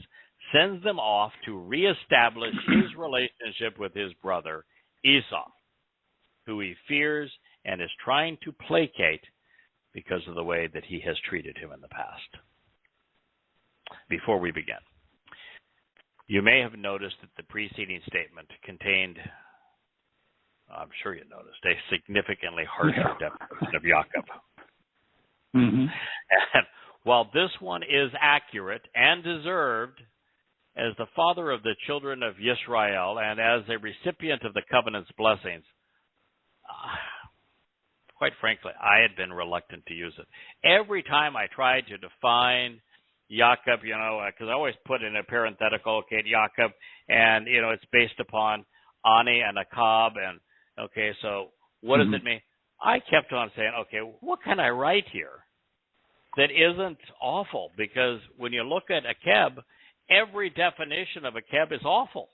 sends them off to reestablish his relationship with his brother Esau, who he fears and is trying to placate because of the way that he has treated him in the past. Before we begin, you may have noticed that the preceding statement contained I'm sure you noticed, a significantly harsher definition of Jacob. Mm-hmm. And while this one is accurate and deserved as the father of the children of Israel and as a recipient of the covenant's blessings, quite frankly, I had been reluctant to use it. Every time I tried to define Jacob, because I always put in a parenthetical, okay, Jacob, and, it's based upon Ani and Akab, and, okay, so what does it mean? I kept on saying, okay, what can I write here that isn't awful? Because when you look at Akeb, every definition of Akeb is awful.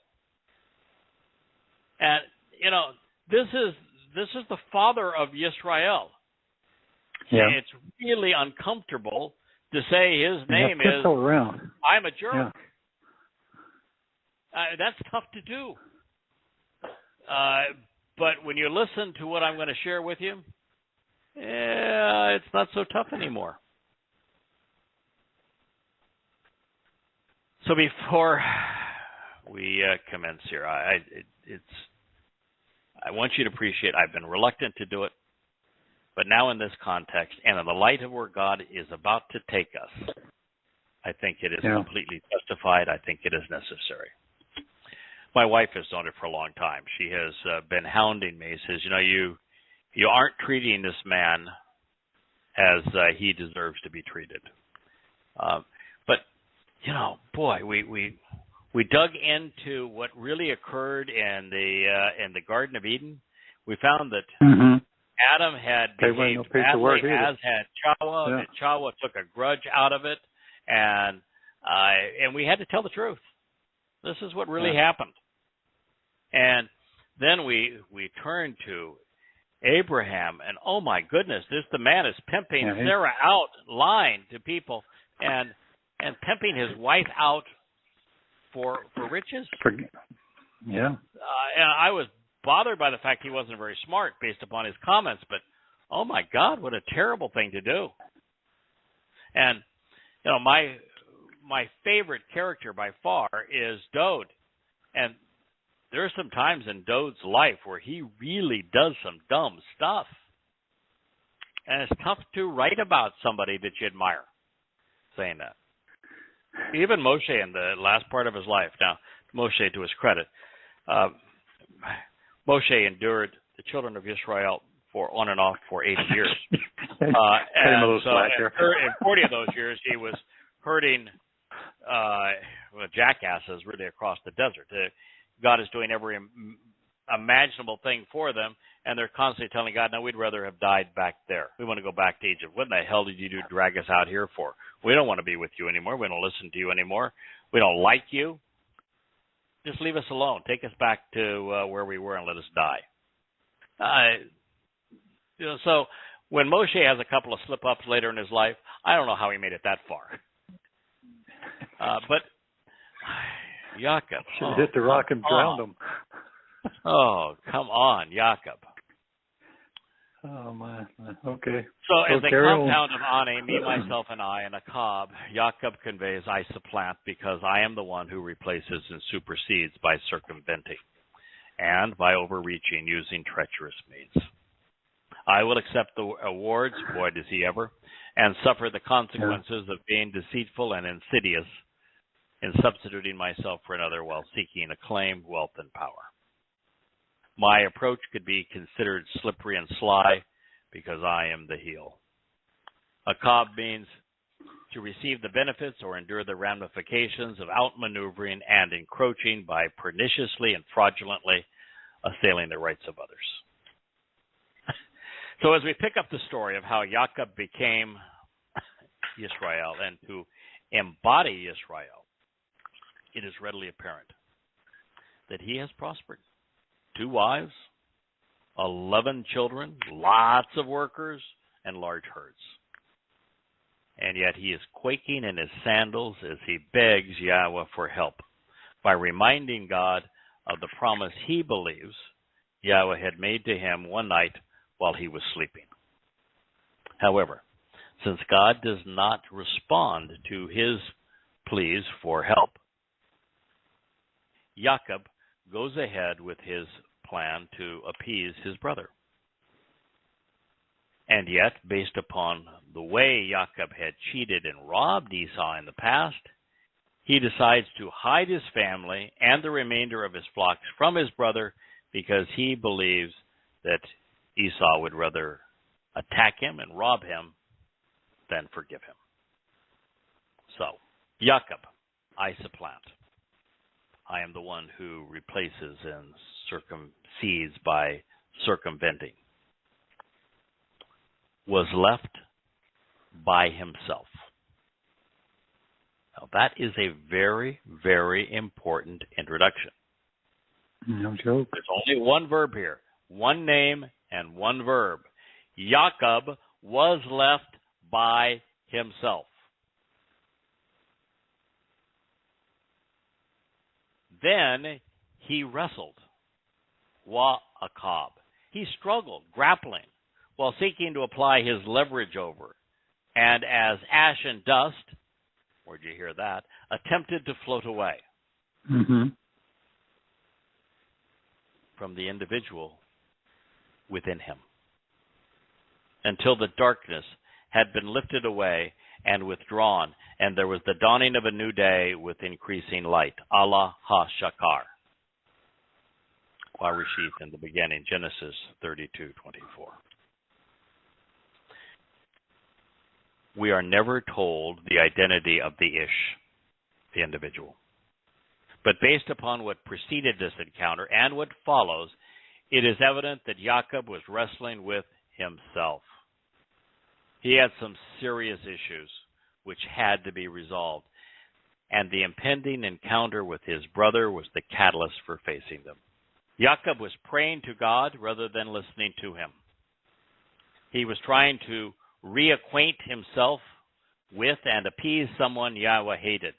And, this is the father of Yisrael. Yeah. And it's really uncomfortable to say his name is, I'm a jerk. Yeah. That's tough to do. But when you listen to what I'm going to share with you, it's not so tough anymore. So before we commence here, I want you to appreciate I've been reluctant to do it, but now in this context and in the light of where God is about to take us, I think it is completely justified. I think it is necessary. My wife has known it for a long time. She has been hounding me. Says, you aren't treating this man as he deserves to be treated. But boy, we dug into what really occurred in the Garden of Eden. We found that Adam had behaved badly, as had Chawah. That Chawah took a grudge out of it, and we had to tell the truth. This is what really happened. And then we turned to Abraham, and oh my goodness, the man is pimping Sarah out, lying to people, and pimping his wife out for riches. Yeah. And I was bothered by the fact he wasn't very smart based upon his comments, but oh my God, what a terrible thing to do. And my favorite character by far is Dode. And there are some times in Dode's life where he really does some dumb stuff. And it's tough to write about somebody that you admire saying that. Even Moshe in the last part of his life. Now, Moshe, to his credit, Moshe endured the children of Israel for on and off for 80 years. And so in 40 of those years, he was herding jackasses really across the desert. God is doing every imaginable thing for them, and they're constantly telling God, no, we'd rather have died back there. We want to go back to Egypt. What in the hell did you drag us out here for? We don't want to be with you anymore. We don't listen to you anymore. We don't like you. Just leave us alone. Take us back to where we were and let us die. So when Moshe has a couple of slip-ups later in his life, I don't know how he made it that far. But Jacob. Should have hit the rock and drowned him. Oh, come on, Jacob. Oh, my. Okay. So as a compound of Ani, me, myself, and I, and Akab, Jacob conveys I supplant because I am the one who replaces and supersedes by circumventing and by overreaching using treacherous means. I will accept the awards, boy, does he ever, and suffer the consequences of being deceitful and insidious in substituting myself for another while seeking acclaim, wealth, and power. My approach could be considered slippery and sly because I am the heel. Akab means to receive the benefits or endure the ramifications of outmaneuvering and encroaching by perniciously and fraudulently assailing the rights of others. So as we pick up the story of how Jacob became Israel and to embody Israel, it is readily apparent that he has prospered. 2 wives, 11 children, lots of workers, and large herds. And yet he is quaking in his sandals as he begs Yahweh for help by reminding God of the promise he believes Yahweh had made to him one night while he was sleeping. However, since God does not respond to his pleas for help, Jacob goes ahead with his plan to appease his brother. And yet, based upon the way Jacob had cheated and robbed Esau in the past, he decides to hide his family and the remainder of his flocks from his brother because he believes that Esau would rather attack him and rob him than forgive him. So, Jacob, I supplant. I am the one who replaces and circumcedes by circumventing. Was left by himself. Now, that is a very, very important introduction. No joke. There's only one verb here, one name and one verb. Jacob was left by himself. Then he wrestled. Wa'akab. He struggled, grappling, while seeking to apply his leverage over, and as ash and dust, where'd you hear that, attempted to float away from the individual within him, until the darkness had been lifted away and withdrawn, and there was the dawning of a new day with increasing light. Allah ha-shakar. Warishith in the beginning, Genesis 32:24. We are never told the identity of the Ish, the individual. But based upon what preceded this encounter and what follows, it is evident that Jacob was wrestling with himself. He had some serious issues which had to be resolved, and the impending encounter with his brother was the catalyst for facing them. Jacob was praying to God rather than listening to him. He was trying to reacquaint himself with and appease someone Yahweh hated,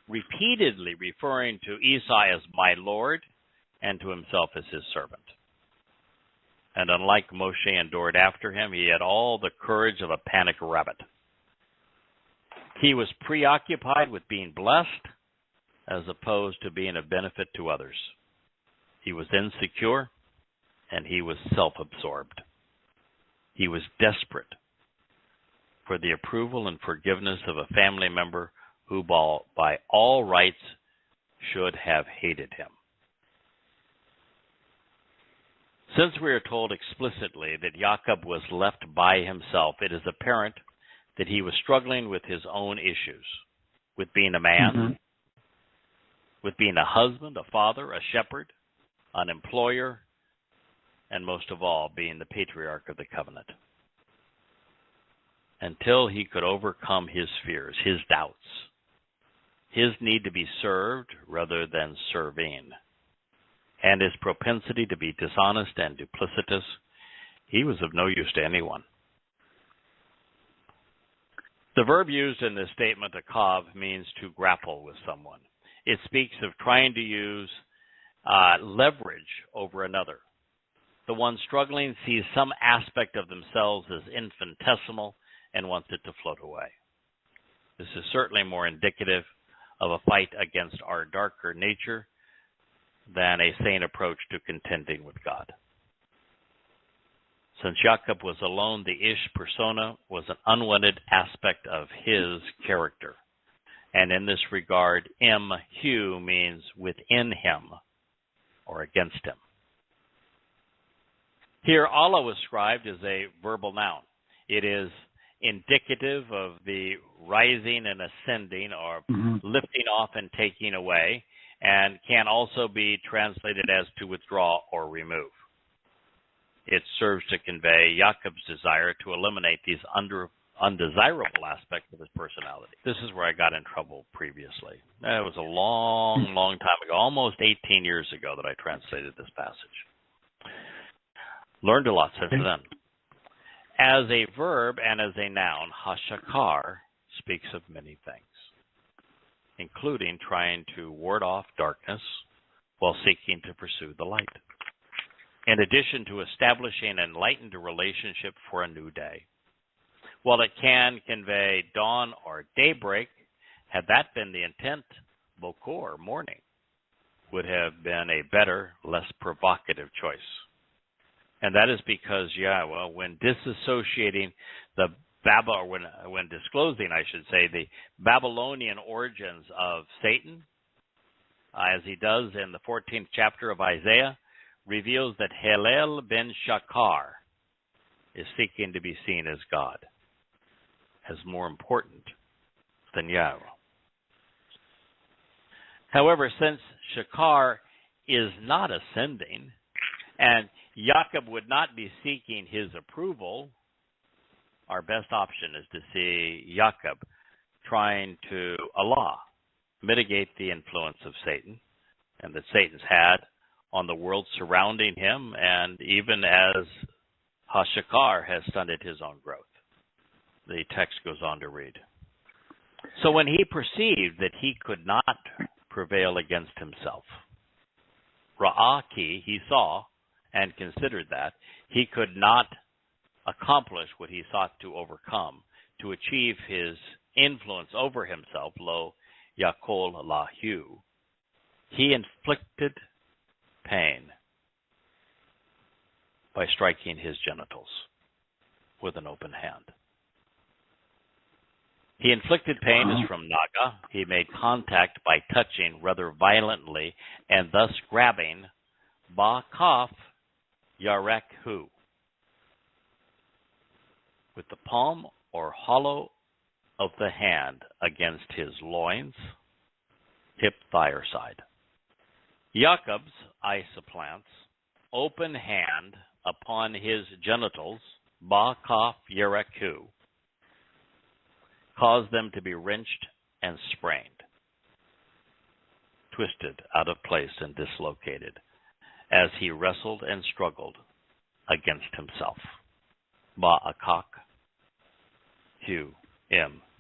repeatedly referring to Esau as my Lord and to himself as his servant. And unlike Moshe endured after him, he had all the courage of a panicked rabbit. He was preoccupied with being blessed as opposed to being of benefit to others. He was insecure and he was self-absorbed. He was desperate for the approval and forgiveness of a family member who by all rights should have hated him. Since we are told explicitly that Jacob was left by himself, it is apparent that he was struggling with his own issues, with being a man, with being a husband, a father, a shepherd, an employer, and most of all, being the patriarch of the covenant. Until he could overcome his fears, his doubts, his need to be served rather than serving, and his propensity to be dishonest and duplicitous, he was of no use to anyone. The verb used in this statement, akav, means to grapple with someone. It speaks of trying to use leverage over another. The one struggling sees some aspect of themselves as infinitesimal and wants it to float away. This is certainly more indicative of a fight against our darker nature than a sane approach to contending with God. Since Jacob was alone, the Ish persona was an unwanted aspect of his character. And in this regard, Hu means within him or against him. Here, Allah was described as a verbal noun. It is indicative of the rising and ascending or lifting off and taking away, and can also be translated as to withdraw or remove. It serves to convey Jacob's desire to eliminate these undesirable aspects of his personality. This is where I got in trouble previously. It was a long, long time ago, almost 18 years ago that I translated this passage. Learned a lot since then. As a verb and as a noun, hashakar speaks of many things, including trying to ward off darkness while seeking to pursue the light, in addition to establishing an enlightened relationship for a new day. While it can convey dawn or daybreak, had that been the intent, bokor, morning, would have been a better, less provocative choice. And that is because Yahweh, when disassociating the when disclosing, I should say, the Babylonian origins of Satan, as he does in the 14th chapter of Isaiah, reveals that Hillel ben Shakar is seeking to be seen as God, as more important than Yahweh. However, since Shakar is not ascending, and Jacob would not be seeking his approval, our best option is to see Jacob trying to mitigate the influence of Satan, and that Satan's had on the world surrounding him, and even as Hoshea has stunted his own growth. The text goes on to read. So when he perceived that he could not prevail against himself, Ra'aki, he saw and considered that he could not accomplish what he sought to overcome, to achieve his influence over himself, lo yakol lahu, he inflicted pain by striking his genitals with an open hand. He inflicted pain as from Naga. He made contact by touching rather violently and thus grabbing Ba-Kaf Yarekhu with the palm or hollow of the hand against his loins, hip, thigh, or side. Jacob's, I supplants, open hand upon his genitals, Ba-Kaf Yarekhu, caused them to be wrenched and sprained, twisted out of place and dislocated, as he wrestled and struggled against himself. Ba-Akak, Hu,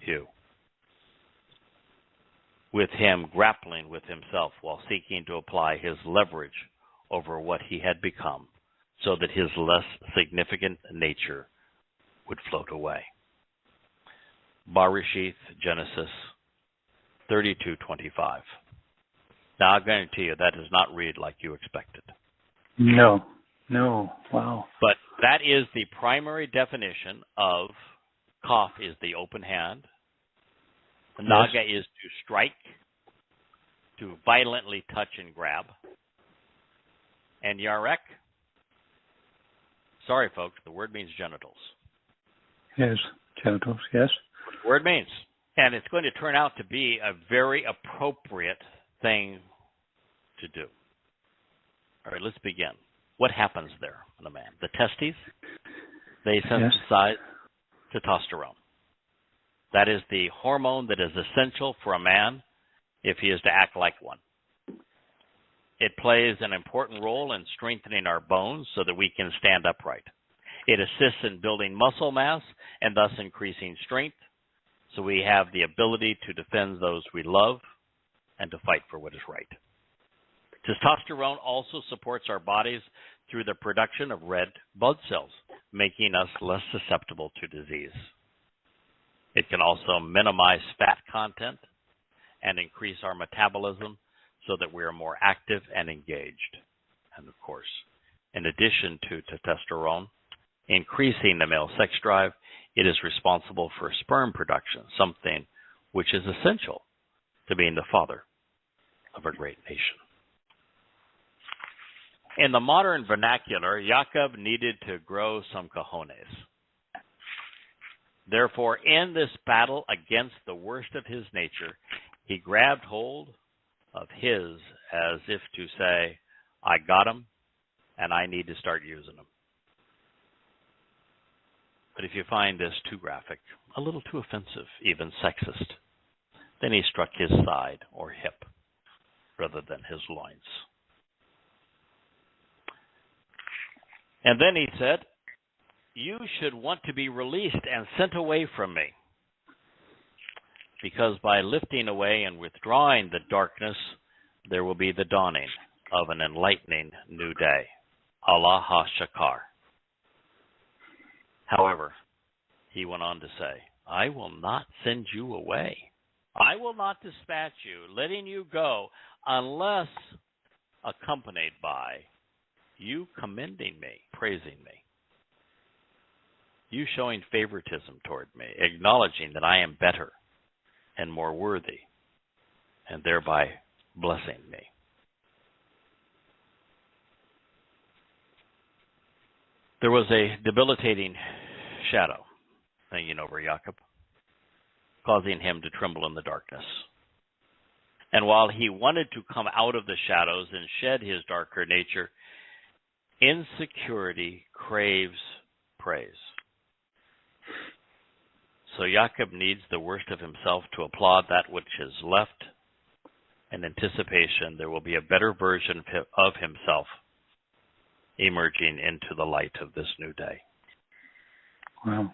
Hu. With him grappling with himself while seeking to apply his leverage over what he had become, so that his less significant nature would float away. Bereshith, Genesis 32:25. Now, I guarantee you that does not read like you expected. No, wow. But that is the primary definition of Kaf is the open hand. The Naga is to strike, to violently touch and grab. And Yarek, sorry folks, the word means genitals. Yes, genitals, yes. The word means. And it's going to turn out to be a very appropriate thing to do. All right, let's begin. What happens there in a man? The testes, they synthesize testosterone. That is the hormone that is essential for a man if he is to act like one. It plays an important role in strengthening our bones so that we can stand upright. It assists in building muscle mass and thus increasing strength, so we have the ability to defend those we love and to fight for what is right. Testosterone also supports our bodies through the production of red blood cells, making us less susceptible to disease. It can also minimize fat content and increase our metabolism so that we are more active and engaged. And of course, in addition to testosterone increasing the male sex drive, it is responsible for sperm production, something which is essential to being the father of a great nation. In the modern vernacular, Jacob needed to grow some cojones. Therefore, in this battle against the worst of his nature, he grabbed hold of his as if to say, I got him, and I need to start using him. But if you find this too graphic, a little too offensive, even sexist, then he struck his side or hip rather than his loins. And then he said, you should want to be released and sent away from me, because by lifting away and withdrawing the darkness, there will be the dawning of an enlightening new day. Allah ha-shakar. However, he went on to say, I will not send you away. I will not dispatch you, letting you go, unless accompanied by you commending me, praising me, you showing favoritism toward me, acknowledging that I am better and more worthy, and thereby blessing me. There was a debilitating shadow hanging over Jacob, causing him to tremble in the darkness. And while he wanted to come out of the shadows and shed his darker nature, insecurity craves praise. So Jacob needs the worst of himself to applaud that which is left, in anticipation there will be a better version of himself emerging into the light of this new day. Wow.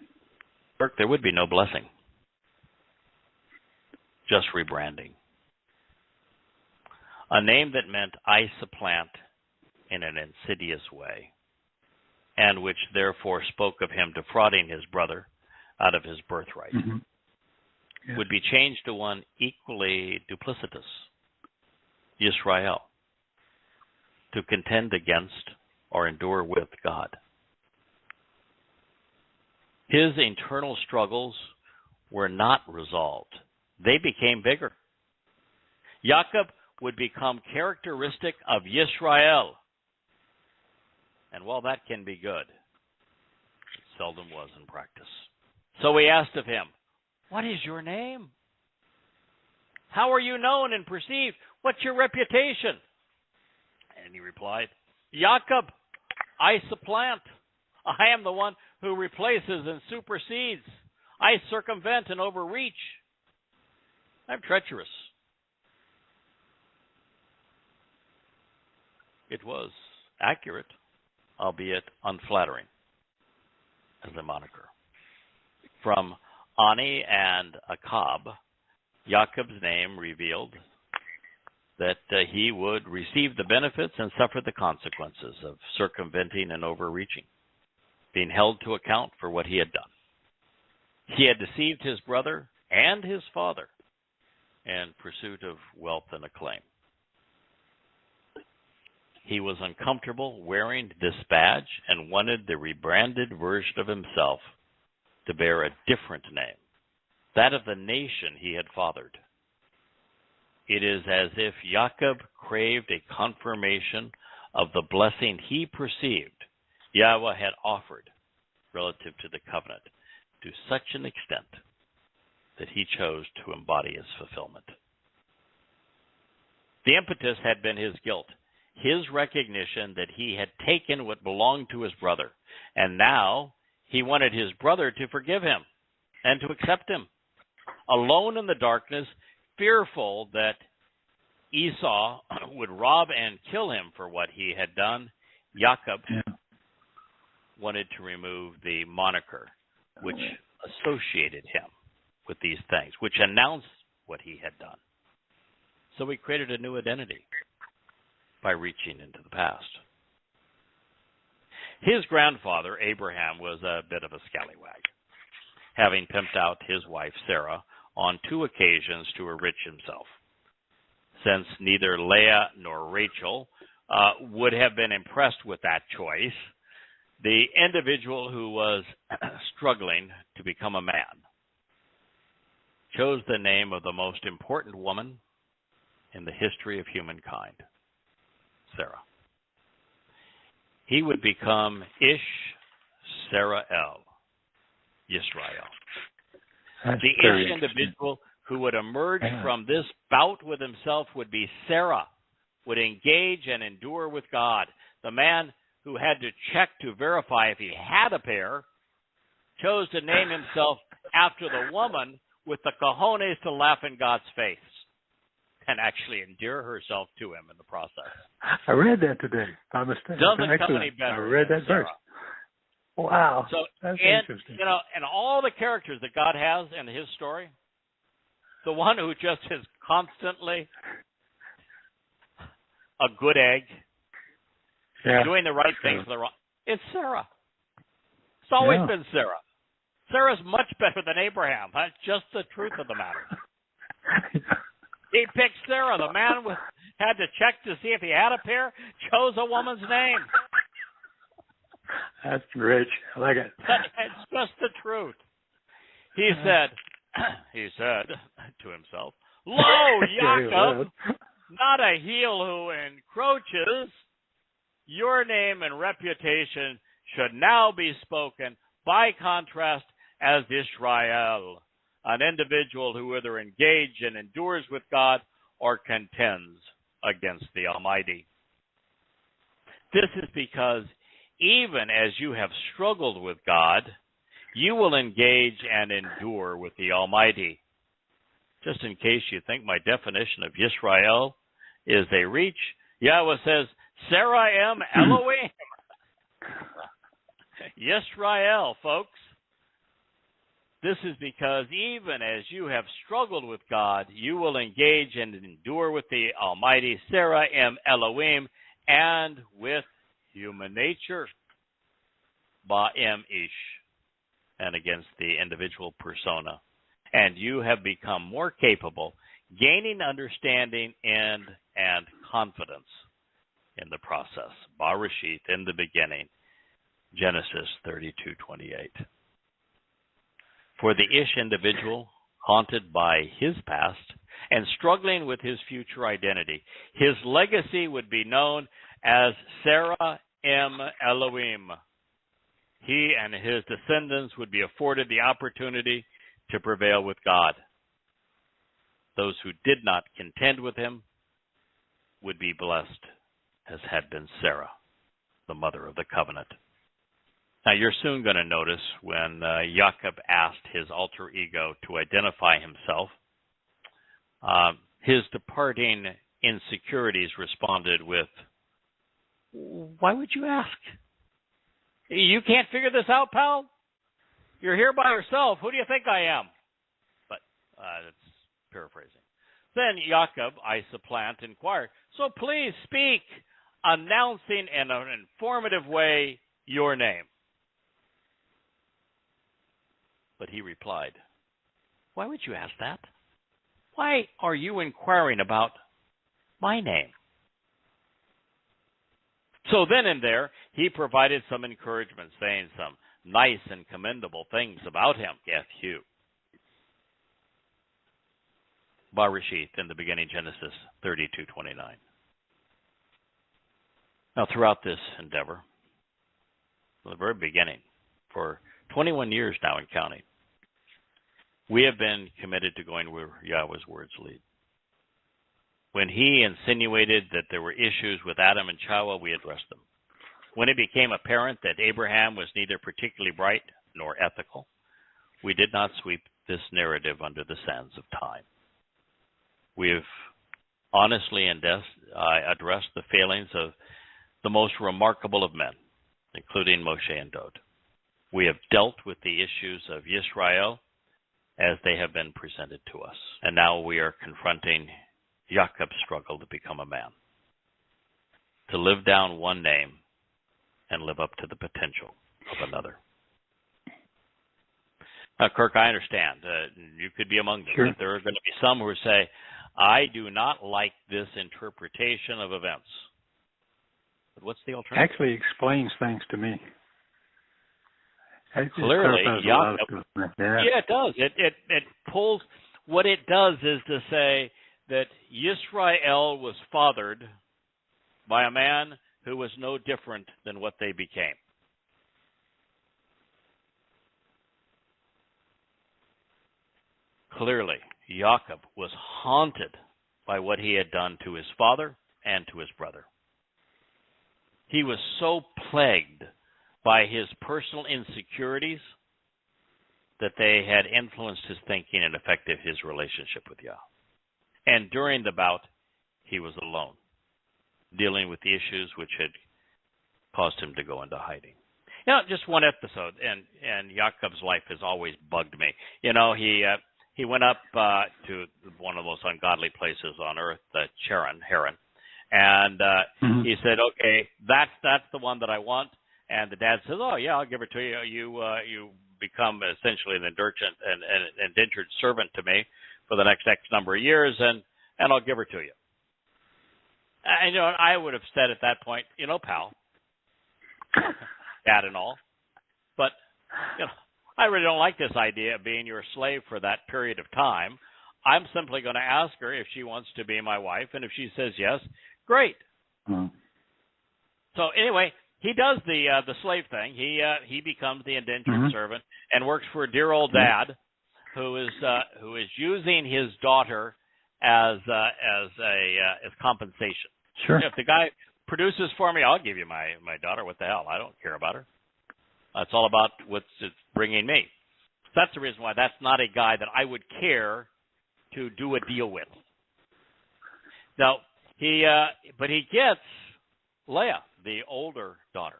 There would be no blessing, just rebranding. A name that meant I supplant in an insidious way, and which therefore spoke of him defrauding his brother out of his birthright, would be changed to one equally duplicitous, Yisrael, to contend against or endure with God. His internal struggles were not resolved. They became bigger. Jacob would become characteristic of Yisrael. And while that can be good, it seldom was in practice. So we asked of him, what is your name? How are you known and perceived? What's your reputation? And he replied, Jacob, I supplant. I am the one who replaces and supersedes. I circumvent and overreach. I'm treacherous. It was accurate, albeit unflattering, as a moniker. From Ani and Akab, Jacob's name revealed that he would receive the benefits and suffer the consequences of circumventing and overreaching, being held to account for what he had done. He had deceived his brother and his father in pursuit of wealth and acclaim. He was uncomfortable wearing this badge and wanted the rebranded version of himself to bear a different name, that of the nation he had fathered. It is as if Jacob craved a confirmation of the blessing he perceived Yahweh had offered relative to the covenant to such an extent that he chose to embody its fulfillment. The impetus had been his guilt, his recognition that he had taken what belonged to his brother, and now he wanted his brother to forgive him and to accept him. Alone in the darkness, fearful that Esau would rob and kill him for what he had done, Jacob wanted to remove the moniker which associated him with these things, which announced what he had done. So he created a new identity by reaching into the past. His grandfather, Abraham, was a bit of a scallywag, having pimped out his wife, Sarah, on 2 occasions to enrich himself. Since neither Leah nor Rachel would have been impressed with that choice, the individual who was struggling to become a man chose the name of the most important woman in the history of humankind, Sarah. He would become Ish-Sarah-El, Yisrael. The Ish individual who would emerge from this bout with himself would be Sarah, would engage and endure with God. The man who had to check to verify if he had a pair chose to name himself after the woman with the cojones to laugh in God's face and actually endear herself to him in the process. I read that today by mistake. Doesn't come any better. I read that verse. Wow. So, that's interesting. You know, and all the characters that God has in his story, the one who just is constantly a good egg, doing the right things for the wrong, it's Sarah. It's always been Sarah. Sarah's much better than Abraham. That's just the truth of the matter. He picked Sarah, the man with had to check to see if he had a pair, chose a woman's name. That's rich. I like it. It's just the truth. He said to himself, "Lo, Jacob, not a heel who encroaches. Your name and reputation should now be spoken by contrast as Israel, an individual who either engages and endures with God or contends against the Almighty. This is because even as you have struggled with God, you will engage and endure with the Almighty." Just in case you think my definition of Yisrael is a reach, Yahweh says, Sarah M. Elohim. Yisrael, folks. This is because even as you have struggled with God, you will engage and endure with the Almighty, Sarah M. Elohim, and with human nature, Ba'em Ish, and against the individual persona. And you have become more capable, gaining understanding and confidence in the process. Barashit, in the beginning, Genesis 32:28. For the Ish individual, haunted by his past and struggling with his future identity, his legacy would be known as Sarah M. Elohim. He and his descendants would be afforded the opportunity to prevail with God. Those who did not contend with him would be blessed, as had been Sarah, the mother of the covenant. Now, you're soon going to notice when Jacob asked his alter ego to identify himself, his departing insecurities responded with, "Why would you ask? You can't figure this out, pal? You're here by yourself. Who do you think I am?" But that's paraphrasing. Then Jacob, I supplant, inquired, "So please speak, announcing in an informative way your name." But he replied, "Why would you ask that? Why are you inquiring about my name?" So then and there, he provided some encouragement, saying some nice and commendable things about him, Yahweh. Barashit, in the beginning, Genesis 32:29. Now, throughout this endeavor, from the very beginning, for 21 years now and counting, we have been committed to going where Yahweh's words lead. When he insinuated that there were issues with Adam and Chawah, we addressed them. When it became apparent that Abraham was neither particularly bright nor ethical, we did not sweep this narrative under the sands of time. We have honestly addressed the failings of the most remarkable of men, including Moshe and Dod. We have dealt with the issues of Yisrael as they have been presented to us. And now we are confronting Jacob's struggle to become a man, to live down one name and live up to the potential of another. Now, Kirk, I understand. You could be among them. Sure. There are going to be some who say, "I do not like this interpretation of events." But what's the alternative? Actually explains things to me. Clearly, Jacob, yeah, it does. It pulls. What it does is to say that Yisrael was fathered by a man who was no different than what they became. Clearly, Jacob was haunted by what he had done to his father and to his brother. He was so plagued by his personal insecurities that they had influenced his thinking and affected his relationship with Yah. And during the bout, he was alone, dealing with the issues which had caused him to go into hiding. You know, just one episode, and Jacob's life has always bugged me. You know, he went up to one of the most ungodly places on earth, Haran, and he said, "Okay, that's the one that I want." And the dad says, "Oh yeah, I'll give it to you. You become essentially an indentured servant to me for the next X number of years, and I'll give her to you." And I would have said at that point, pal, dad and all, but I really don't like this idea of being your slave for that period of time. I'm simply going to ask her if she wants to be my wife, and if she says yes, great. So anyway, he does the slave thing. He becomes the indentured servant and works for dear old dad, who is using his daughter as compensation. Sure. If the guy produces for me, I'll give you my daughter. What the hell? I don't care about her. It's all about what's it's bringing me. So that's the reason why that's not a guy that I would care to do a deal with. Now but he gets Leah, the older daughter,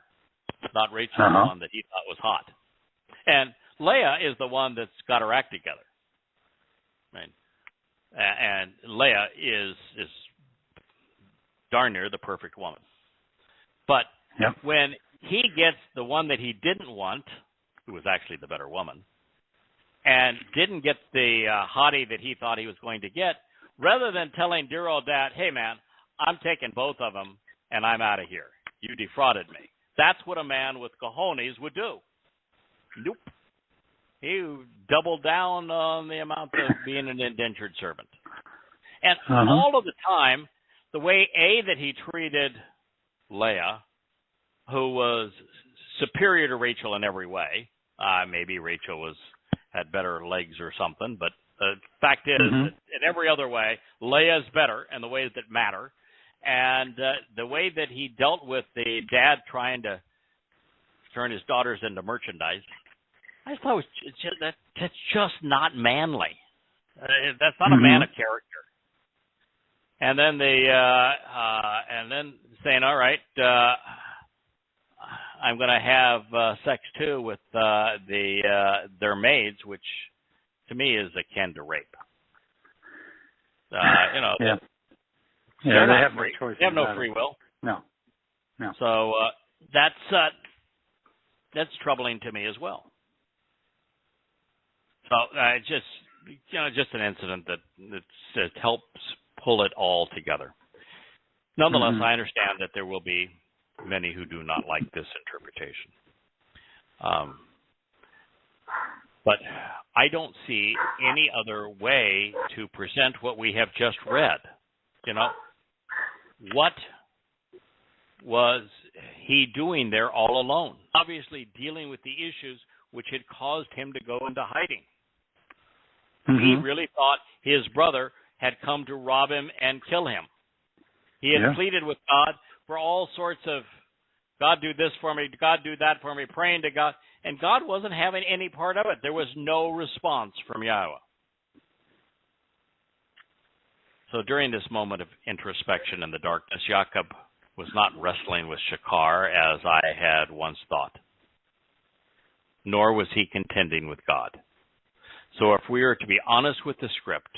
not Rachel, the one that he thought was hot. And Leah is the one that's got her act together. Right? And Leah is darn near the perfect woman. But when he gets the one that he didn't want, who was actually the better woman, and didn't get the hottie that he thought he was going to get, rather than telling dear old dad, hey, man, I'm taking both of them and I'm out of here. You defrauded me. That's what a man with cojones would do. Nope. He doubled down on the amount of being an indentured servant. And all of the time, the way, that he treated Leah, who was superior to Rachel in every way, maybe Rachel had better legs or something, but the fact is that in every other way, Leah's better in the ways that matter. And the way that he dealt with the dad trying to turn his daughters into merchandise, I just thought that's just not manly. That's not a man of character. And then saying, all right, I'm going to have sex too with their maids, which to me is akin to rape. They have no choice. They have no free will. No. So that's troubling to me as well. So just an incident that helps pull it all together. Nonetheless, I understand that there will be many who do not like this interpretation. But I don't see any other way to present what we have just read. What was he doing there all alone? Obviously dealing with the issues which had caused him to go into hiding. He really thought his brother had come to rob him and kill him. He had pleaded with God for all sorts of, God do this for me, God do that for me, praying to God, and God wasn't having any part of it. There was no response from Yahweh. So during this moment of introspection in the darkness, Jacob was not wrestling with Shakar as I had once thought, nor was he contending with God. So if we are to be honest with the script,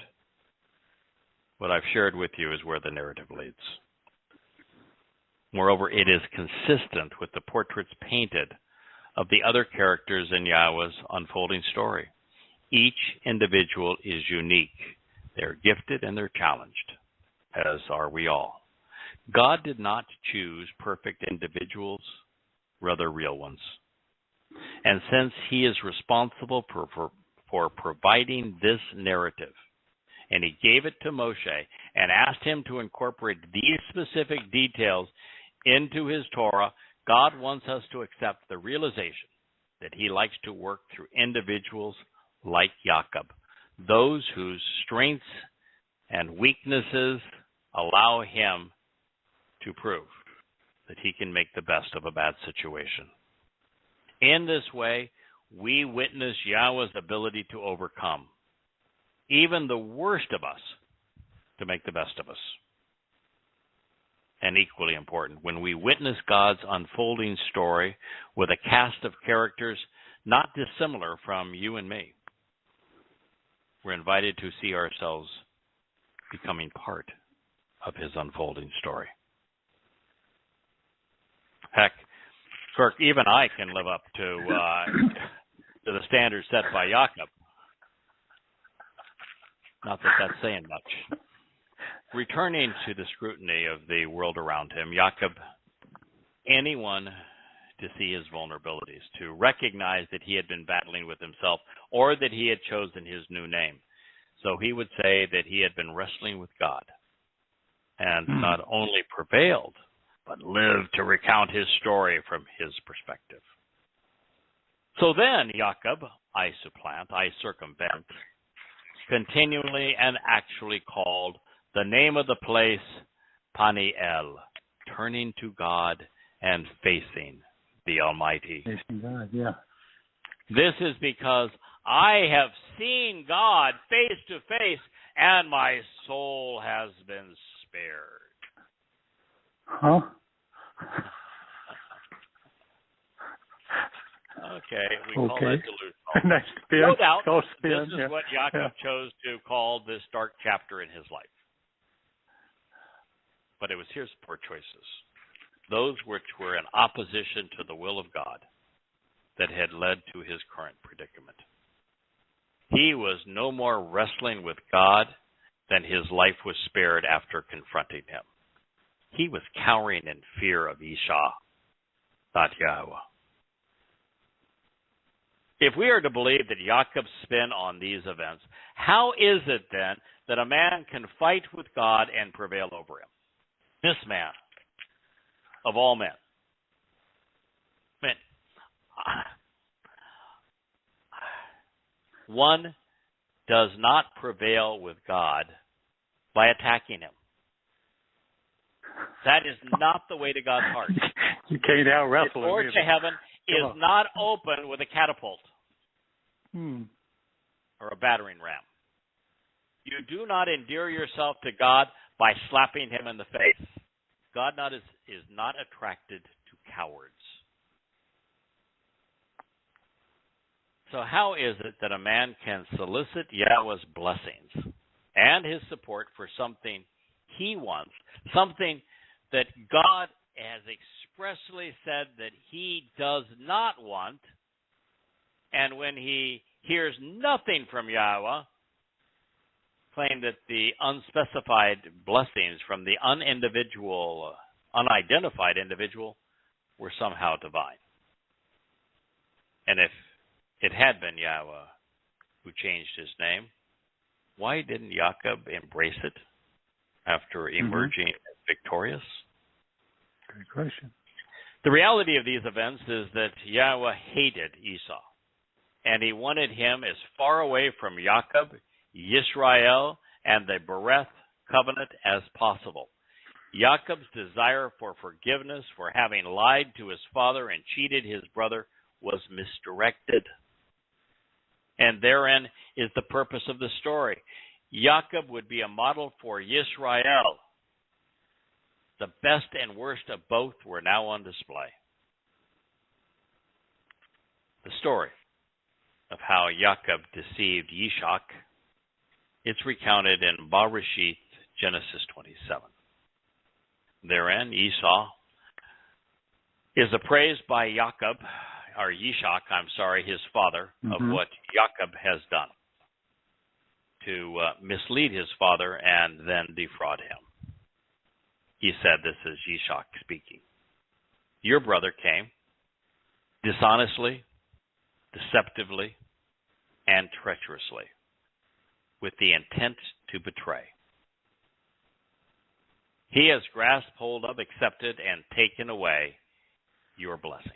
what I've shared with you is where the narrative leads. Moreover, it is consistent with the portraits painted of the other characters in Yahweh's unfolding story. Each individual is unique. They're gifted and they're challenged, as are we all. God did not choose perfect individuals, rather real ones. And since he is responsible for providing this narrative, and he gave it to Moshe and asked him to incorporate these specific details into his Torah, God wants us to accept the realization that he likes to work through individuals like Jacob, those whose strengths and weaknesses allow him to prove that he can make the best of a bad situation. In this way, we witness Yahweh's ability to overcome even the worst of us to make the best of us. And equally important, when we witness God's unfolding story with a cast of characters not dissimilar from you and me, we're invited to see ourselves becoming part of his unfolding story. Heck, Kirk, even I can live up to the standards set by Jacob. Not that that's saying much. Returning to the scrutiny of the world around him, Jacob, anyone to see his vulnerabilities, to recognize that he had been battling with himself or that he had chosen his new name. So he would say that he had been wrestling with God and not only prevailed, but lived to recount his story from his perspective. So then, Jacob, I supplant, I circumvent, continually and actually called the name of the place Paniel, turning to God and facing the Almighty. Facing God, yeah. This is because I have seen God face to face, and my soul has been spared. Huh? Okay, we call that delusional. Next spin. No doubt, Spin. this is what Jacob chose to call this dark chapter in his life. But it was his poor choices, those which were in opposition to the will of God, that had led to his current predicament. He was no more wrestling with God than his life was spared after confronting him. He was cowering in fear of Esau, not Yahweh. If we are to believe that Jacob's spin on these events, how is it then that a man can fight with God and prevail over him? This man, of all men. Man, one does not prevail with God by attacking him. That is not the way to God's heart. You can't out-wrestle him. The door to heaven is not open with a catapult or a battering ram. You do not endear yourself to God by slapping him in the face. God is not attracted to cowards. So how is it that a man can solicit Yahweh's blessings and his support for something he wants, something that God has expressly said that he does not want, and when he hears nothing from Yahweh, claim that the unspecified blessings from the unidentified individual were somehow divine? And if it had been Yahweh who changed his name, why didn't Jacob embrace it after emerging victorious? Good question. The reality of these events is that Yahweh hated Esau, and he wanted him as far away from Jacob, Yisrael, and the Bereth covenant as possible. Jacob's desire for forgiveness for having lied to his father and cheated his brother was misdirected. And therein is the purpose of the story. Jacob would be a model for Yisrael. The best and worst of both were now on display. The story of how Jacob deceived Yishak, it's recounted in Bereshith, Genesis 27. Therein, Esau is appraised by Jacob, or Yishak, his father, of what Jacob has done to mislead his father and then defraud him. He said, this is Yishak speaking. Your brother came dishonestly, deceptively, and treacherously with the intent to betray. He has grasped hold of, accepted, and taken away your blessing.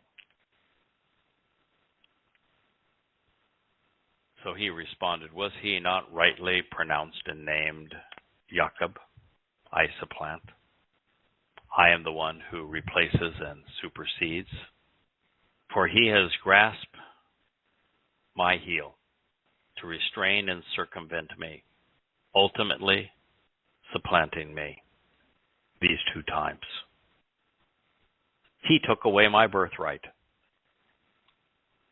So he responded, was he not rightly pronounced and named Jacob? I supplant. I am the one who replaces and supersedes. For he has grasped my heel to restrain and circumvent me, ultimately supplanting me these 2 times. He took away my birthright,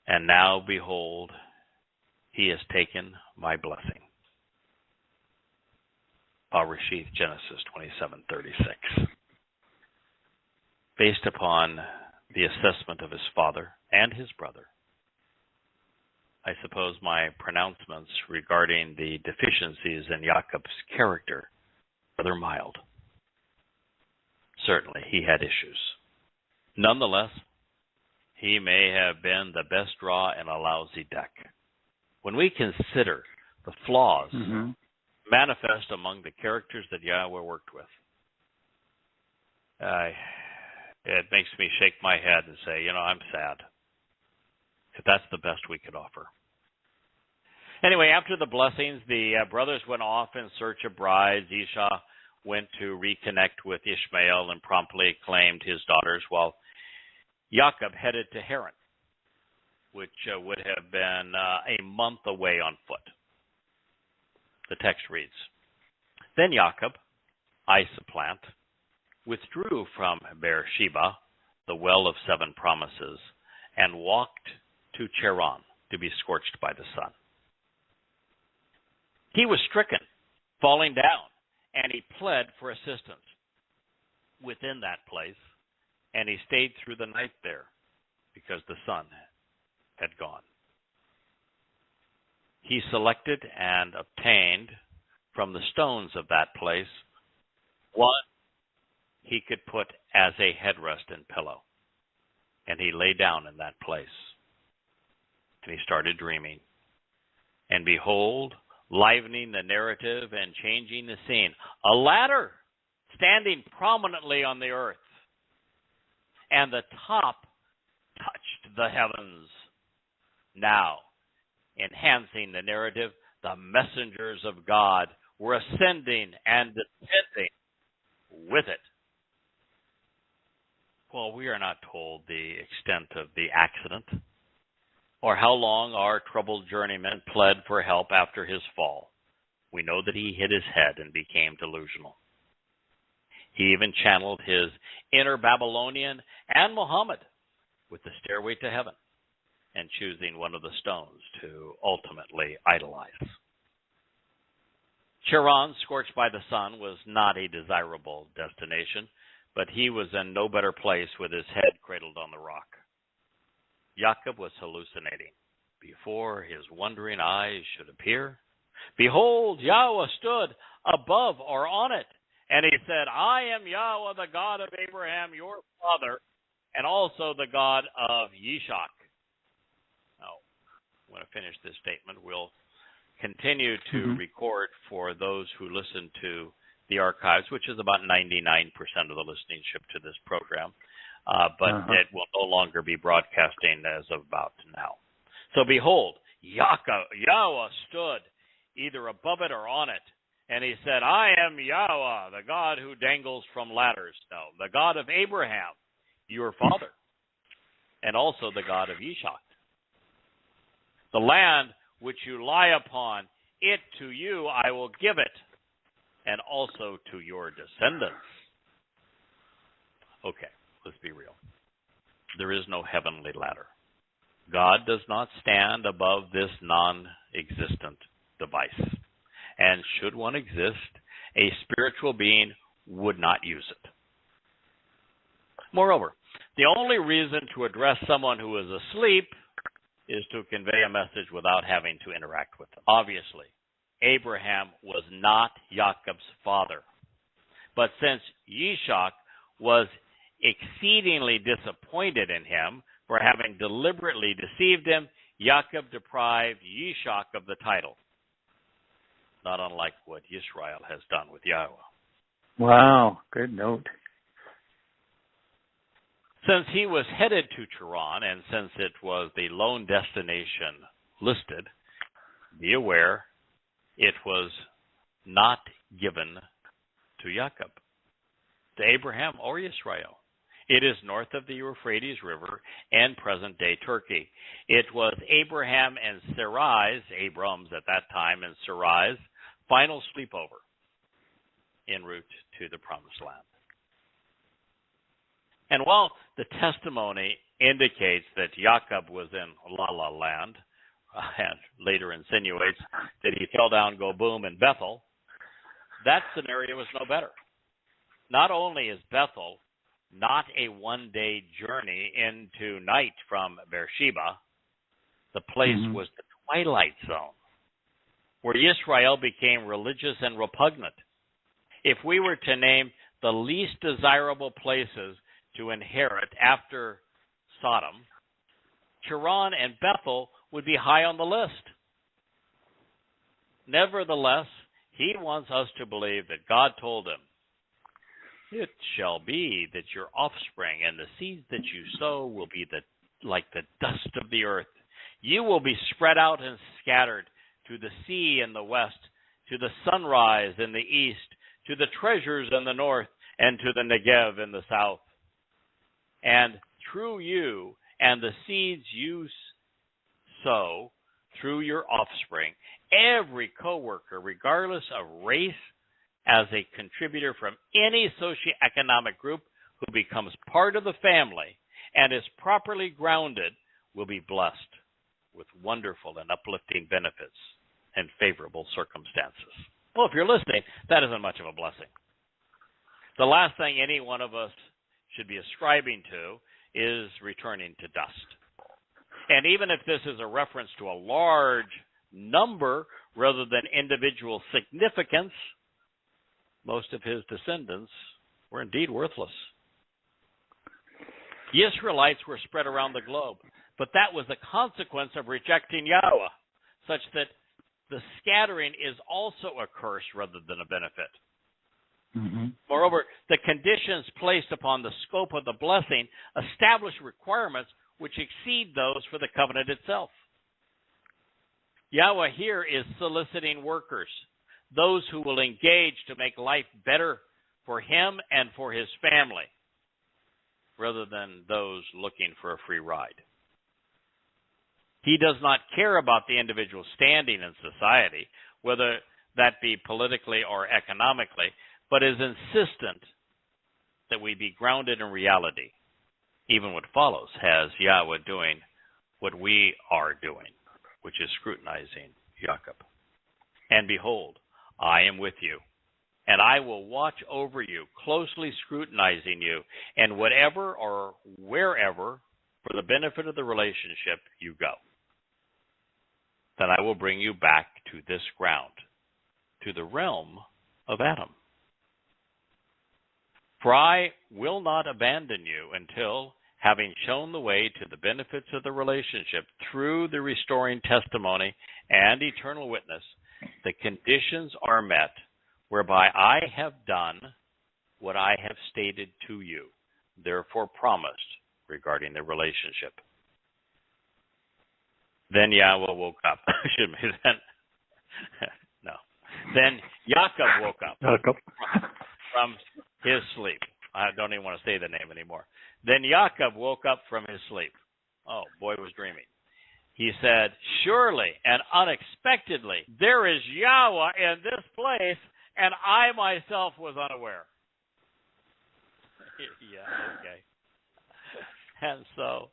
and now, behold, he has taken my blessing. Bereshith, Genesis 27:36. Based upon the assessment of his father and his brother, I suppose my pronouncements regarding the deficiencies in Jacob's character rather mild. Certainly, he had issues. Nonetheless, he may have been the best draw in a lousy deck. When we consider the flaws manifest among the characters that Yahweh worked with, it makes me shake my head and say, I'm sad. Because that's the best we could offer. Anyway, after the blessings, the brothers went off in search of brides. Esau went to reconnect with Ishmael and promptly claimed his daughters, while Jacob headed to Haran, which would have been a month away on foot. The text reads, Then Jacob, I supplant, withdrew from Beersheba, the well of 7 promises, and walked to Charan to be scorched by the sun. He was stricken, falling down, and he pled for assistance within that place, and he stayed through the night there because the sun had gone. He selected and obtained from the stones of that place one he could put as a headrest and pillow, and he lay down in that place, and he started dreaming. And behold, livening the narrative and changing the scene, a ladder standing prominently on the earth, and the top touched the heavens. Now, enhancing the narrative, the messengers of God were ascending and descending with it. Well, we are not told the extent of the accident or how long our troubled journeyman pled for help after his fall. We know that he hit his head and became delusional. He even channeled his inner Babylonian and Muhammad with the stairway to heaven and choosing one of the stones to ultimately idolize. Charan, scorched by the sun, was not a desirable destination, but he was in no better place with his head cradled on the rock. Jacob was hallucinating. Before his wondering eyes should appear, behold, Yahweh stood above or on it, and he said, I am Yahweh, the God of Abraham, your father, and also the God of Yishak. Now, I'm going to finish this statement. We'll continue to record for those who listen to the archives, which is about 99% of the listenership to this program. But it will no longer be broadcasting as of about now. So behold, Yahweh stood either above it or on it, and he said, I am Yahweh, the God who dangles from ladders. No, the God of Abraham, your father, and also the God of Yishak. The land which you lie upon, it to you I will give it, and also to your descendants. Okay. Let's be real. There is no heavenly ladder. God does not stand above this non-existent device. And should one exist, a spiritual being would not use it. Moreover, the only reason to address someone who is asleep is to convey a message without having to interact with them. Obviously, Abraham was not Jacob's father. But since Yishak was exceedingly disappointed in him for having deliberately deceived him, Jacob deprived Yishak of the title, not unlike what Israel has done with Yahweh. Wow, good note. Since he was headed to Charan, and since it was the lone destination listed, be aware it was not given to Jacob, to Abraham or Israel. It is north of the Euphrates River and present-day Turkey. It was Abraham and Sarai's, Abram's at that time, and Sarai's final sleepover en route to the Promised Land. And while the testimony indicates that Jacob was in La La Land, and later insinuates that he fell down, go boom in Bethel, that scenario was no better. Not only is Bethel not a one-day journey into night from Beersheba, the place was the twilight zone, where Israel became religious and repugnant. If we were to name the least desirable places to inherit after Sodom, Haran and Bethel would be high on the list. Nevertheless, he wants us to believe that God told him, "It shall be that your offspring and the seeds that you sow will be like the dust of the earth. You will be spread out and scattered to the sea in the west, to the sunrise in the east, to the treasures in the north, and to the Negev in the south. And through you and the seeds you sow, through your offspring, every co-worker, regardless of race, as a contributor from any socioeconomic group who becomes part of the family and is properly grounded, will be blessed with wonderful and uplifting benefits and favorable circumstances." Well, if you're listening, that isn't much of a blessing. The last thing any one of us should be ascribing to is returning to dust. And even if this is a reference to a large number rather than individual significance, most of his descendants were indeed worthless. The Israelites were spread around the globe, but that was a consequence of rejecting Yahweh, such that the scattering is also a curse rather than a benefit. Mm-hmm. Moreover, the conditions placed upon the scope of the blessing establish requirements which exceed those for the covenant itself. Yahweh here is soliciting workers, those who will engage to make life better for him and for his family, rather than those looking for a free ride. He does not care about the individual standing in society, whether that be politically or economically, but is insistent that we be grounded in reality. Even what follows has Yahweh doing what we are doing, which is scrutinizing Jacob. "And behold, I am with you, and I will watch over you, closely scrutinizing you, and whatever or wherever, for the benefit of the relationship, you go. Then I will bring you back to this ground, to the realm of Adam. For I will not abandon you until, having shown the way to the benefits of the relationship through the restoring testimony and eternal witness, the conditions are met whereby I have done what I have stated to you, therefore promised regarding the relationship." Then Yahweh woke up. Then Jacob woke up from his sleep. I don't even want to say the name anymore. Then Jacob woke up from his sleep. Oh, boy was dreaming. He said, "Surely and unexpectedly there is Yahweh in this place, and I myself was unaware." Yeah, okay. And so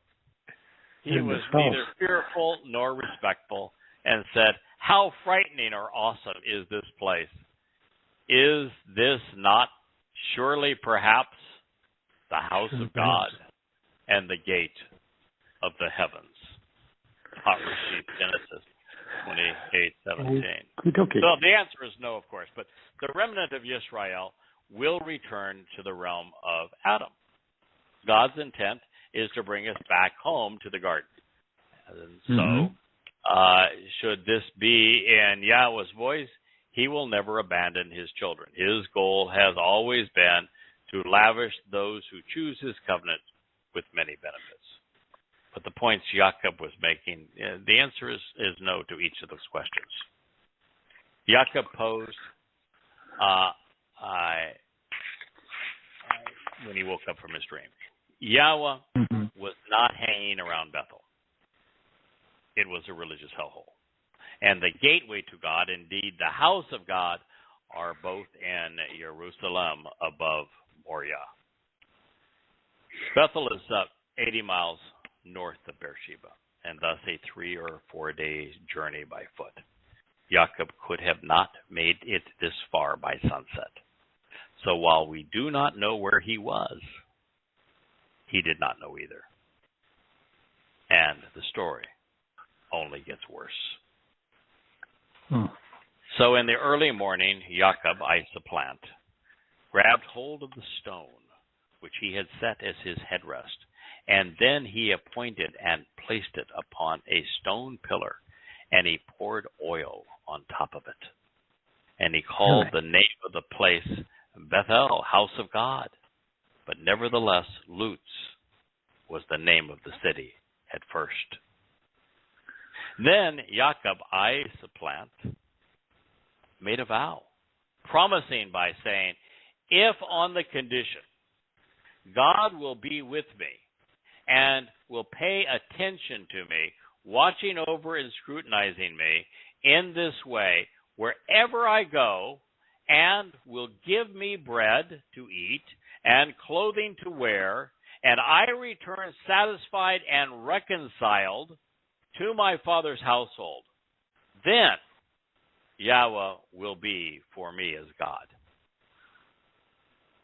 he was neither fearful nor respectful, and said, "How frightening or awesome is this place? Is this not surely perhaps the house of God and the gate of the heavens?" Genesis 28:17. So the answer is no, of course, but the remnant of Israel will return to the realm of Adam. God's intent is to bring us back home to the garden. And so, should this be in Yahweh's voice, he will never abandon his children. His goal has always been to lavish those who choose his covenant with many benefits. But the points Jacob was making, the answer is no to each of those questions. Jacob posed when he woke up from his dream. Yahweh was not hanging around Bethel. It was a religious hellhole. And the gateway to God, indeed the house of God, are both in Jerusalem above Moriah. Bethel is 80 miles north of Beersheba, and thus a 3 or 4 day journey by foot. Jacob could have not made it this far by sunset. So while we do not know where he was, he did not know either. And the story only gets worse. So in the early morning, Jacob iced a plant, grabbed hold of the stone which he had set as his headrest, and then he appointed and placed it upon a stone pillar, and he poured oil on top of it. And he called the name of the place Bethel, house of God. But nevertheless, Luz was the name of the city at first. Then Jacob, I supplant, made a vow, promising by saying, if on the condition God will be with me and will pay attention to me, watching over and scrutinizing me in this way, wherever I go, and will give me bread to eat and clothing to wear, and I return satisfied and reconciled to my father's household, then Yahweh will be for me as God.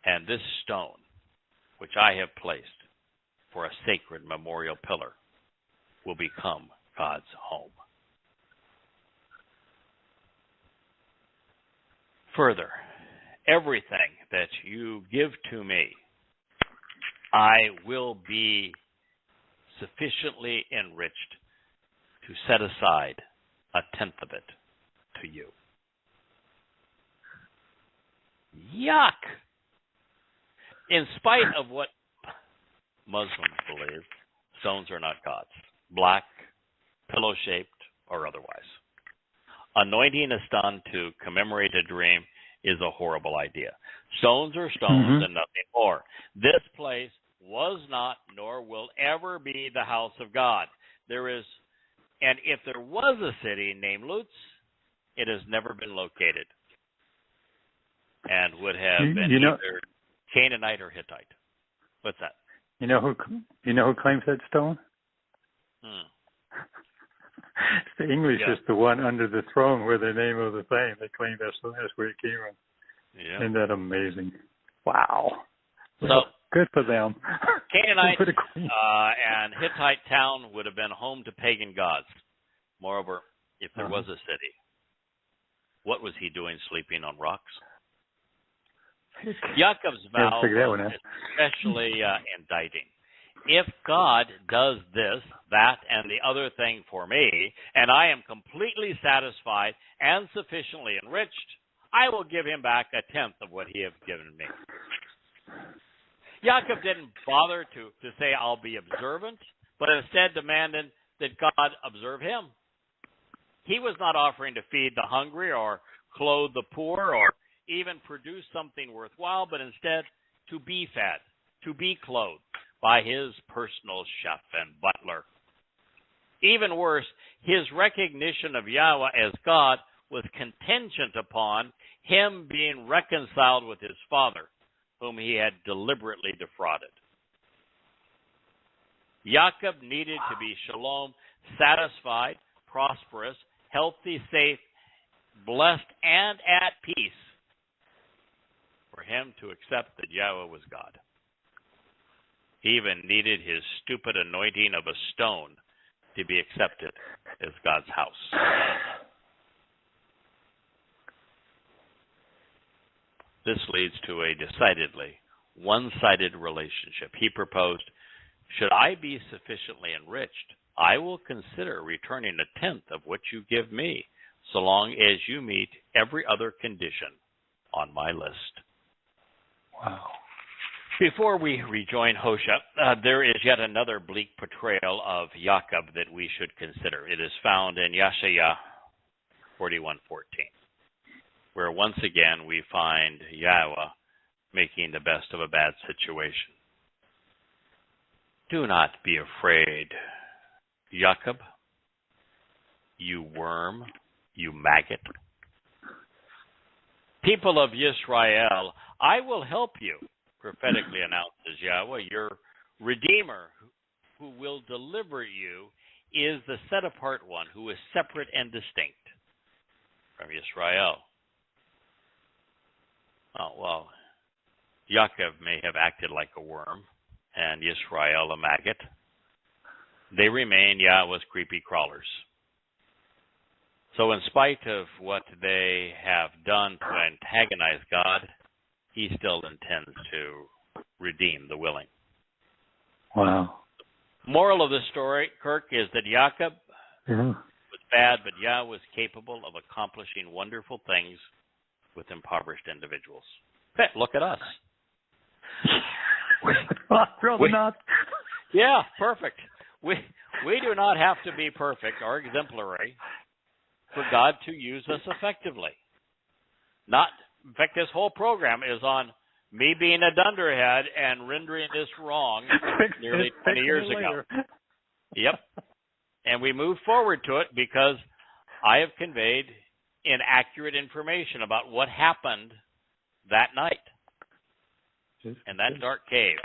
And this stone, which I have placed for a sacred memorial pillar, will become God's home. Further, everything that you give to me, I will be sufficiently enriched to set aside a tenth of it to you. Yuck! In spite of what Muslims believe, stones are not gods. Black, pillow-shaped, or otherwise. Anointing a stone to commemorate a dream is a horrible idea. Stones are stones and nothing more. This place was not, nor will ever be the house of God. And if there was a city named Luz, it has never been located, and would have been either Canaanite or Hittite. What's that? You know who claims that stone? It's the English, is the one under the throne where the name of the thing. They claim that's where it came from. Yeah. Isn't that amazing? Wow. So good for them. Canaanite and Hittite town would have been home to pagan gods. Moreover, if there was a city, what was he doing sleeping on rocks? Jacob's vow was especially indicting. If God does this, that, and the other thing for me, and I am completely satisfied and sufficiently enriched, I will give him back a tenth of what he has given me. Jacob didn't bother to say, I'll be observant, but instead demanded that God observe him. He was not offering to feed the hungry or clothe the poor or even produce something worthwhile, but instead to be fed, to be clothed by his personal chef and butler. Even worse, his recognition of Yahweh as God was contingent upon him being reconciled with his father, whom he had deliberately defrauded. Jacob needed to be shalom, satisfied, prosperous, healthy, safe, blessed, and at peace for him to accept that Yahweh was God. He even needed his stupid anointing of a stone to be accepted as God's house. This leads to a decidedly one-sided relationship. He proposed, should I be sufficiently enriched, I will consider returning a tenth of what you give me, so long as you meet every other condition on my list. Wow. Before we rejoin Hoshea, there is yet another bleak portrayal of Jacob that we should consider. It is found in Hoshea 41:14, where once again we find Yahweh making the best of a bad situation. Do not be afraid, Jacob, you worm, you maggot. People of Israel, I will help you, prophetically announces Yahweh. Your Redeemer, who will deliver you, is the set-apart one who is separate and distinct from Israel. Oh, well, Yaakov may have acted like a worm and Israel a maggot. They remain Yahweh's creepy crawlers. So in spite of what they have done to antagonize God, he still intends to redeem the willing. Wow. Moral of the story, Kirk, is that Jacob was bad, but Yah was capable of accomplishing wonderful things with impoverished individuals. Hey, look at us. Yeah, perfect. We do not have to be perfect or exemplary for God to use us effectively. In fact, this whole program is on me being a dunderhead and rendering this wrong nearly 20 years ago. Yep. And we move forward to it because I have conveyed inaccurate information about what happened that night in that dark cave.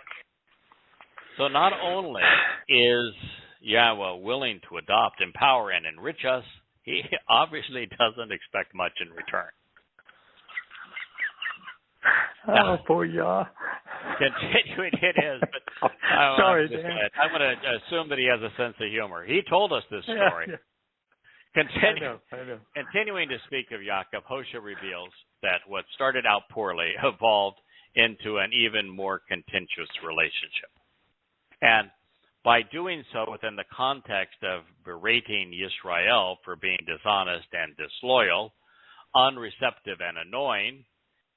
So not only is Yahweh willing to adopt, empower, and enrich us, he obviously doesn't expect much in return. Oh, poor Yah. Continuing it is, but I'm going to assume that he has a sense of humor. He told us this story. Yeah. I know. Continuing to speak of Jacob, Hoshea reveals that what started out poorly evolved into an even more contentious relationship. And by doing so within the context of berating Yisrael for being dishonest and disloyal, unreceptive and annoying,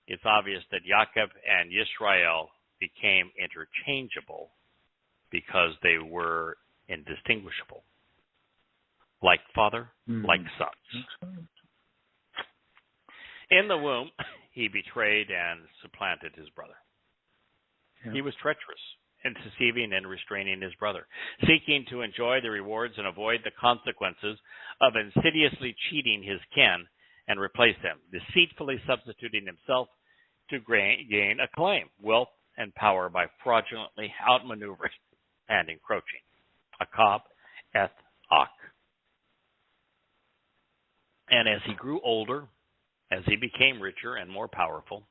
it's obvious that Jacob and Yisrael became interchangeable because they were indistinguishable. Like father, like sons. In the womb, he betrayed and supplanted his brother. Yeah. He was treacherous in deceiving and restraining his brother, seeking to enjoy the rewards and avoid the consequences of insidiously cheating his kin and replace them, deceitfully substituting himself to gain acclaim, wealth, and power by fraudulently outmaneuvering and encroaching. Akab eth Ak. And as he grew older, as he became richer and more powerful,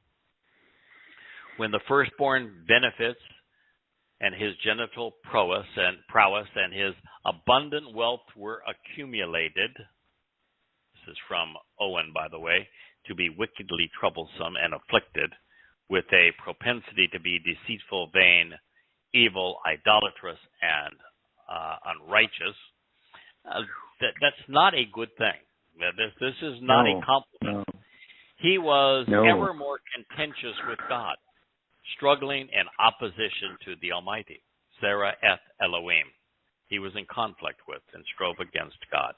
when the firstborn benefits and his genital prowess and his abundant wealth were accumulated, this is from Owen, by the way, to be wickedly troublesome and afflicted with a propensity to be deceitful, vain, evil, idolatrous, and unrighteous. That's not a good thing. This is not a compliment. No. He was ever more contentious with God, struggling in opposition to the Almighty. Sarah eth Elohim. He was in conflict with and strove against God,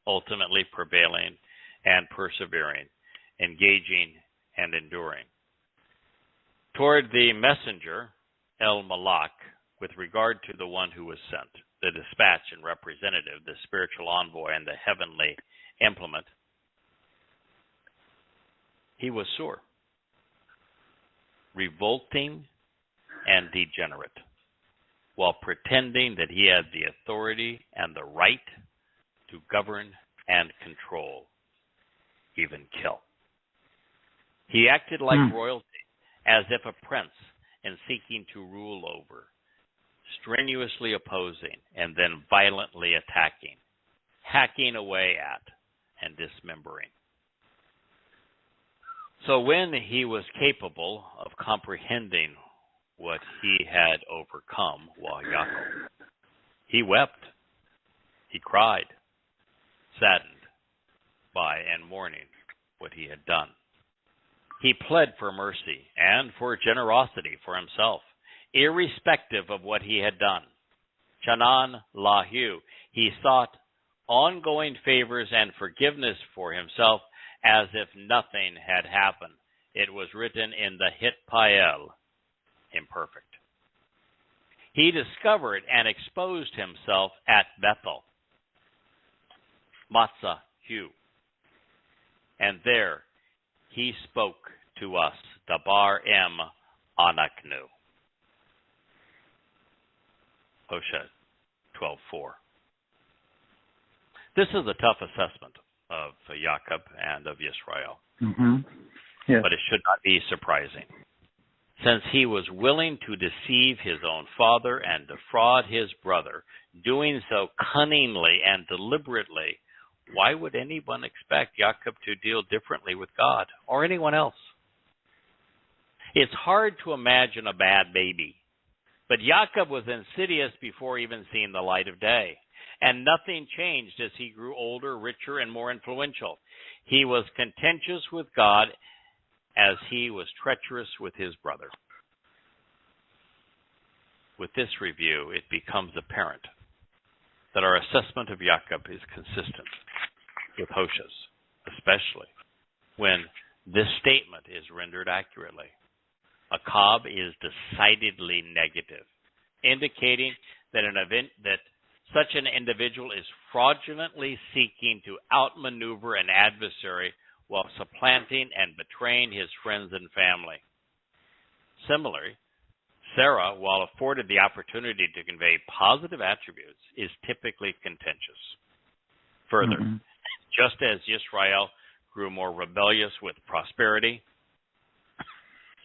ultimately prevailing and persevering, engaging and enduring. Toward the messenger, El Malak, with regard to the one who was sent, the dispatch and representative, the spiritual envoy and the heavenly implement, he was sore, revolting and degenerate, while pretending that he had the authority and the right to govern and control, even kill. He acted like royalty, as if a prince, and seeking to rule over, strenuously opposing and then violently attacking, hacking away at and dismembering. So when he was capable of comprehending what he had overcome while Yaakov, he wept, he cried, saddened by and mourning what he had done. He pled for mercy and for generosity for himself, irrespective of what he had done. Chanan lahu, he sought ongoing favors and forgiveness for himself as if nothing had happened. It was written in the Hitpael, imperfect. He discovered and exposed himself at Bethel, Matzah Hu, and there he spoke to us, Dabar em Anaknu. Hoshea 12:4. This is a tough assessment of Jacob and of Yisrael. Yes. But it should not be surprising. Since he was willing to deceive his own father and defraud his brother, doing so cunningly and deliberately, why would anyone expect Jacob to deal differently with God or anyone else? It's hard to imagine a bad baby. But Jacob was insidious before even seeing the light of day. And nothing changed as he grew older, richer, and more influential. He was contentious with God as he was treacherous with his brother. With this review, it becomes apparent that our assessment of Jacob is consistent with Hoshea's, especially when this statement is rendered accurately. Jacob is decidedly negative, indicating that such an individual is fraudulently seeking to outmaneuver an adversary while supplanting and betraying his friends and family. Similarly, Sarah, while afforded the opportunity to convey positive attributes, is typically contentious. Further, just as Israel grew more rebellious with prosperity,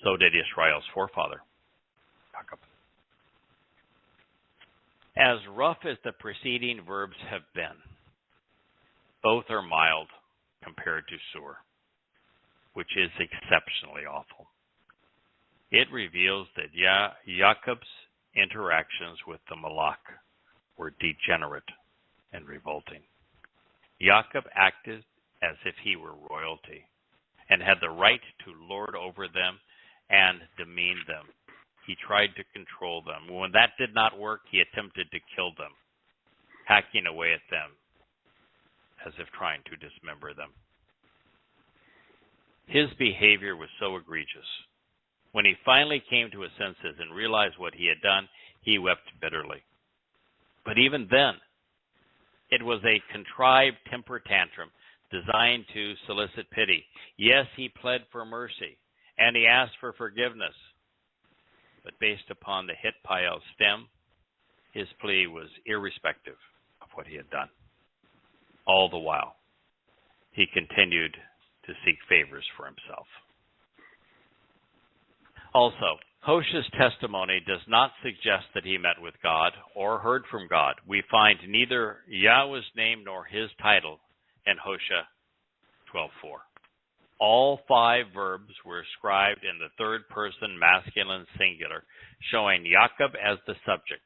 so did Israel's forefather, Jacob. As rough as the preceding verbs have been, both are mild compared to Sur, which is exceptionally awful. It reveals that Jacob's interactions with the Malach were degenerate and revolting. Jacob acted as if he were royalty and had the right to lord over them and demean them. He tried to control them. When that did not work, he attempted to kill them, hacking away at them as if trying to dismember them. His behavior was so egregious. When he finally came to his senses and realized what he had done, he wept bitterly. But even then, it was a contrived temper tantrum designed to solicit pity. Yes, he pled for mercy, and he asked for forgiveness. But based upon the Hitpael stem, his plea was irrespective of what he had done. All the while, he continued to seek favors for himself. Also, Hoshea's testimony does not suggest that he met with God or heard from God. We find neither Yahweh's name nor his title in Hoshea 12:4. All 5 verbs were ascribed in the third person masculine singular, showing Jacob as the subject,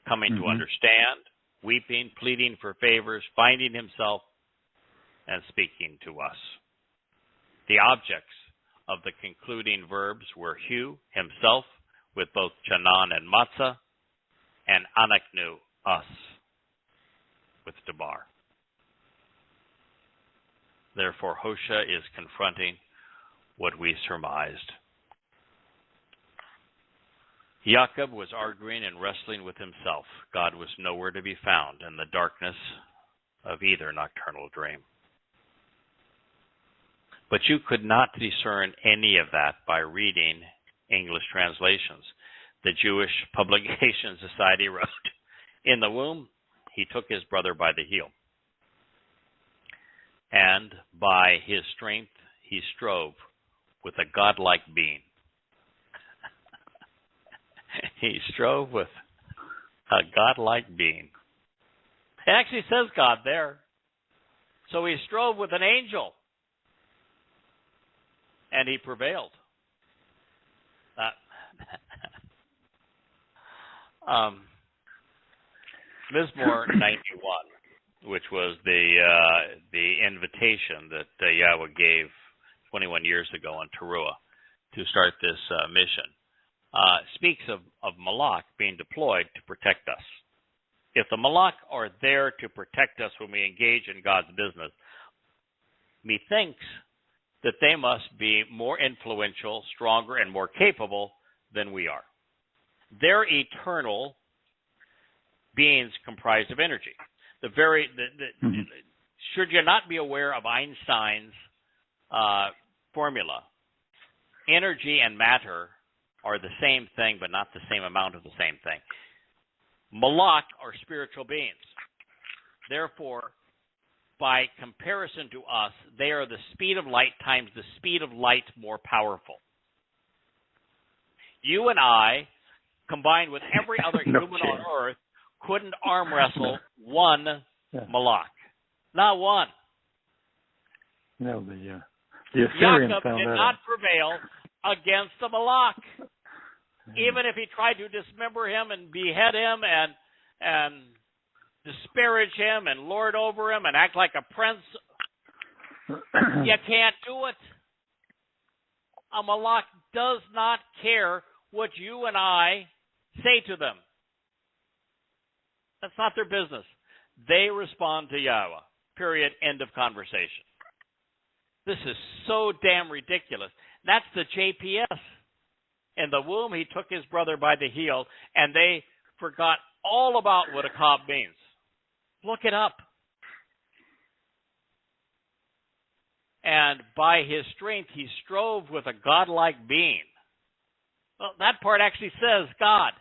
coming to understand, weeping, pleading for favors, finding himself, and speaking to us. The objects of the concluding verbs were Hu, himself, with both Chanaan and Matzah, and Anaknu, us, with Debar. Therefore, Hoshea is confronting what we surmised. Jacob was arguing and wrestling with himself. God was nowhere to be found in the darkness of either nocturnal dream. But you could not discern any of that by reading English translations. The Jewish Publication Society wrote, "In the womb, he took his brother by the heel, and by his strength he strove with a godlike being." He strove with a godlike being. It actually says God there. So he strove with an angel, and he prevailed. Mizmor 91, which was the invitation that Yahweh gave 21 years ago on Towrah to start this mission, speaks of Malach being deployed to protect us. If the Malach are there to protect us when we engage in God's business, methinks that they must be more influential, stronger, and more capable than we are. They're eternal beings comprised of energy. Should you not be aware of Einstein's formula? Energy and matter are the same thing, but not the same amount of the same thing. Malach are spiritual beings. Therefore, by comparison to us, they are the speed of light times the speed of light more powerful. You and I, combined with every other human on earth, couldn't arm wrestle one Malach. Not one. No, the Assyrians Jacob found did that not prevail against the Malach. Even if he tried to dismember him and behead him and disparage him and lord over him and act like a prince, you can't do it. A Malach does not care what you and I say to them. That's not their business. They respond to Yahweh. Period. End of conversation. This is so damn ridiculous. That's the JPS. In the womb, he took his brother by the heel, and they forgot all about what a cob means. Look it up. And by his strength, he strove with a godlike being. Well, that part actually says God.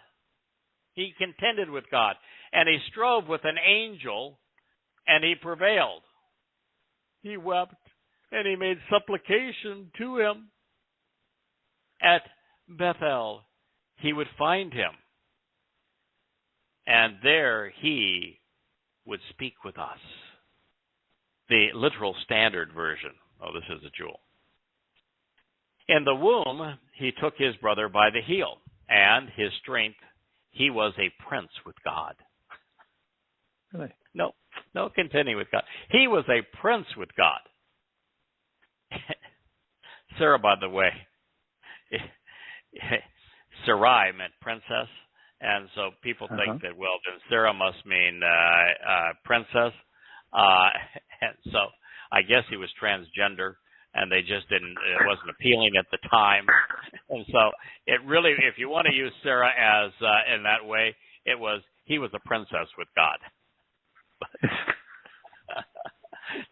He contended with God. And he strove with an angel, and he prevailed. He wept, and he made supplication to him. At Bethel, he would find him. And there he would speak with us. The literal standard version. Oh, this is a jewel. In the womb, he took his brother by the heel, and his strength, he was a prince with God. Really? No, contending with God. He was a prince with God. Sarah, by the way, Sarai meant princess, and so people think that, well, then Sarah must mean princess. And so I guess he was transgender, and they just didn't, it wasn't appealing at the time. And so it really, if you want to use Sarah as, in that way, he was a princess with God.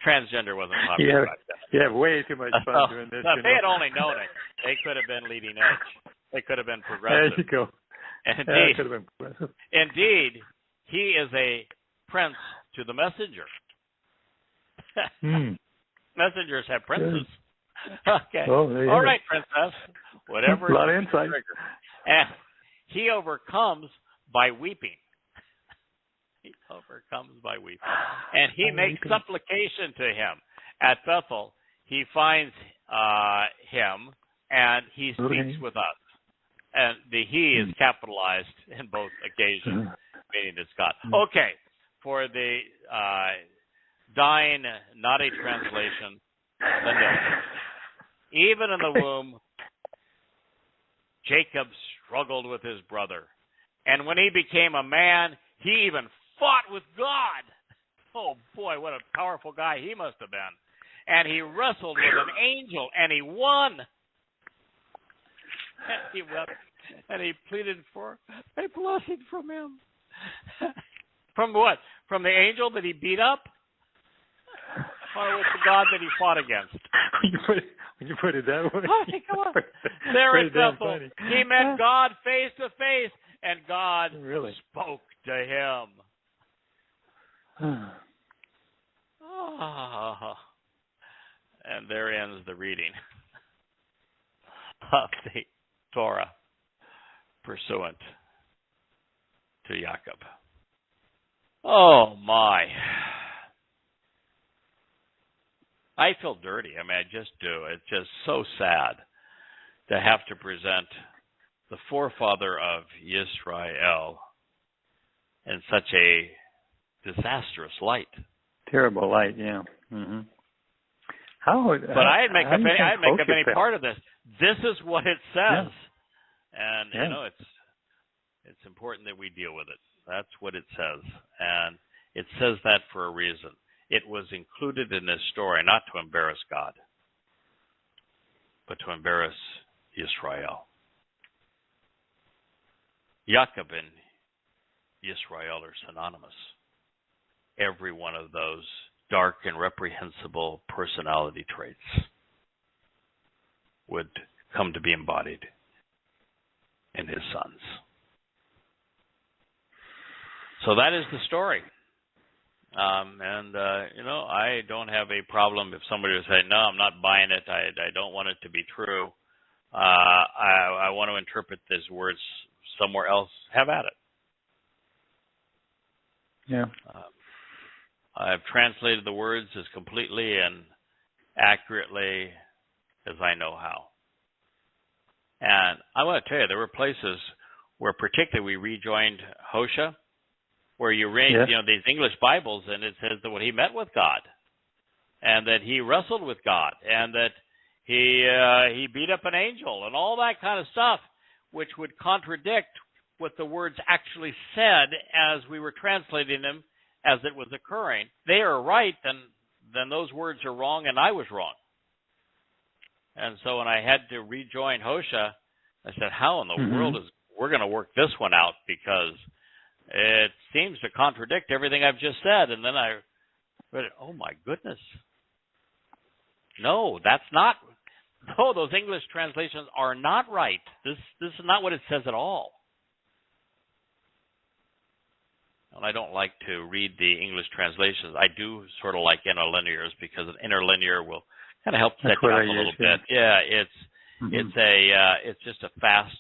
Transgender wasn't popular back then. You have way too much fun doing this. If they had only known it, they could have been leading edge. They could have been progressive. There you go. Indeed, could have been progressive. Indeed, he is a prince to the messenger. Messengers have princes. Okay. Oh, all right, princess. Whatever. A lot of insight. And he overcomes by weeping. He overcomes by weeping. And he makes supplication to him. At Bethel, he finds him, and he speaks with us. And the he is capitalized in both occasions, meaning it's God. Okay, for the dying, not a translation, the note. Even in the womb, Jacob struggled with his brother. And when he became a man, he even fought with God. Oh, boy, what a powerful guy he must have been. And he wrestled with an angel, and he won. And he wept, and he pleaded for a blessing from him. From what? From the angel that he beat up? Or with the God that he fought against? When you put it that way. Oh, come on. There at Bethel, he met God face to face, and God spoke to him. And there ends the reading of the Torah pursuant to Jacob. Oh, my. I feel dirty. I mean, I just do. It's just so sad to have to present the forefather of Israel in such a disastrous light. Terrible light, yeah. Mm-hmm. But I'd make up any part of this. This is what it says, and you know it's important that we deal with it. That's what it says, and it says that for a reason. It was included in this story not to embarrass God, but to embarrass Israel. Jacob and Israel are synonymous. Every one of those dark and reprehensible personality traits would come to be embodied in his sons. So that is the story. I don't have a problem if somebody would say, no, I'm not buying it. I don't want it to be true. I want to interpret these words somewhere else. Have at it. Yeah. I've translated the words as completely and accurately as I know how. And I want to tell you, there were places where particularly we rejoined Hoshea, where you read, these English Bibles, and it says that when he met with God, and that he wrestled with God, and that he beat up an angel, and all that kind of stuff, which would contradict what the words actually said as we were translating them as it was occurring. They are right, then those words are wrong, and I was wrong. And so when I had to rejoin Hoshea, I said, how in the world we're going to work this one out, because it seems to contradict everything I've just said. And then I read it, oh my goodness. No, that's not. No, those English translations are not right. This is not what it says at all. And I don't like to read the English translations. I do sort of like interlinears, because an interlinear will kind of help set you up a little bit. Yeah, it's just a fast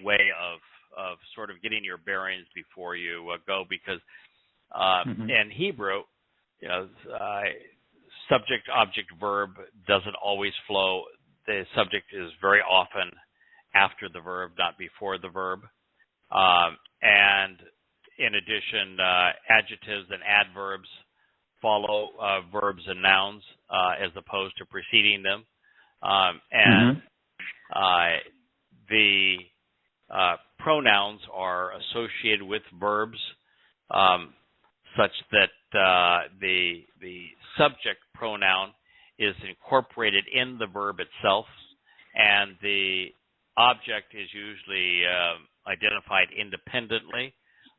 way of sort of getting your bearings before you go, because in Hebrew, subject, object, verb doesn't always flow. The subject is very often after the verb, not before the verb. And in addition, adjectives and adverbs follow verbs and nouns as opposed to preceding them. And the pronouns are associated with verbs such that the subject pronoun is incorporated in the verb itself, and the object is usually identified independently.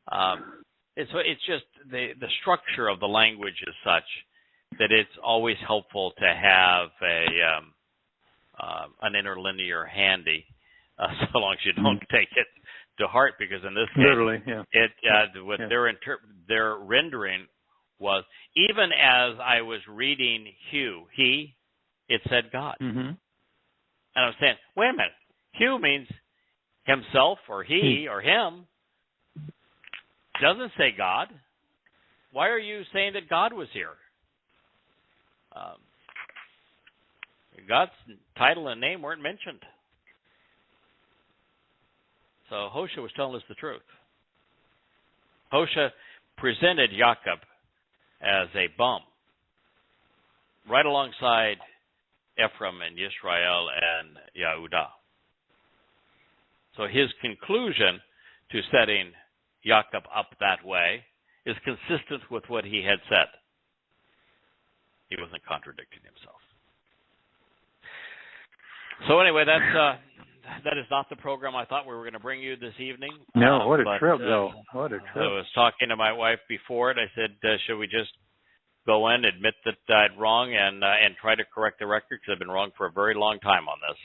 So it's just the structure of the language is such that it's always helpful to have an interlinear handy, so long as you don't take it to heart, because in this case, what their rendering was, even as I was reading he, it said God. And I was saying, wait a minute, Hugh means himself or he or him. Doesn't say God. Why are you saying that God was here? God's title and name weren't mentioned. So Hoshea was telling us the truth. Hoshea presented Jacob as a bum, right alongside Ephraim and Israel and Yehudah. So his conclusion to setting Jacob up that way is consistent with what he had said. He wasn't contradicting himself. So anyway, that is not the program I thought we were going to bring you this evening. No, what a trip, though. What a trip. I was talking to my wife before it. I said, should we just go in, admit that I'm wrong, and try to correct the record, because I've been wrong for a very long time on this.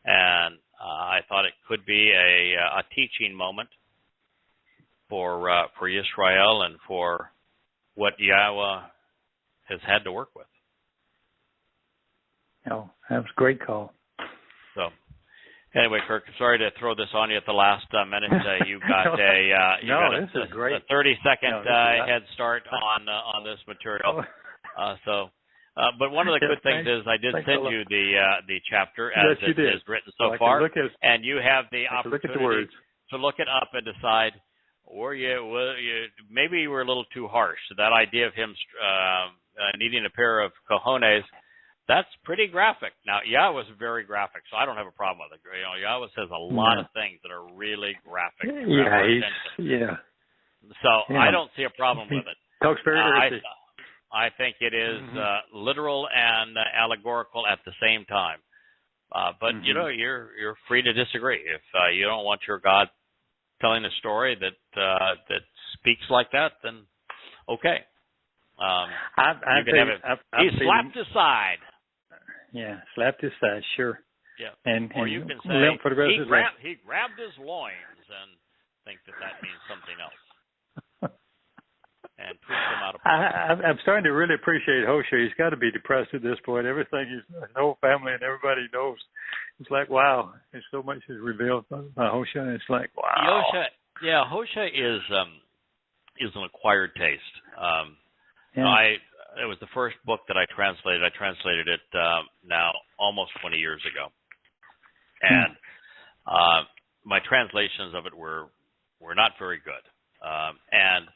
And I thought it could be a teaching moment for Israel and for what Yahweh has had to work with. Oh, that was a great call. So, anyway, Kirk, sorry to throw this on you at the last minute. You got a 30-second head start on this material. But one of the good things is I did send you the chapter as it is written so far, and you have the opportunity to look it up and decide maybe you were a little too harsh. So that idea of him needing a pair of cojones, that's pretty graphic. Now, Yahweh was very graphic, so I don't have a problem with it. Yahweh says a lot of things that are really graphic. So I don't see a problem with it. Talks very earthy. I think it is literal and allegorical at the same time. But you're free to disagree. If you don't want your God telling a story that speaks like that, then okay. You can have it. He slapped aside. Yeah, slapped his side, sure. Yeah. Or you can say he grabbed his loins and think that means something else. And twist him out of place. I'm starting to really appreciate Hoshea. He's got to be depressed at this point. Everything his whole family and everybody knows. It's like, wow, there's so much is revealed by Hoshea. It's like, wow. Hoshea is an acquired taste. It was the first book that I translated. I translated it now almost 20 years ago. And my translations of it were not very good. And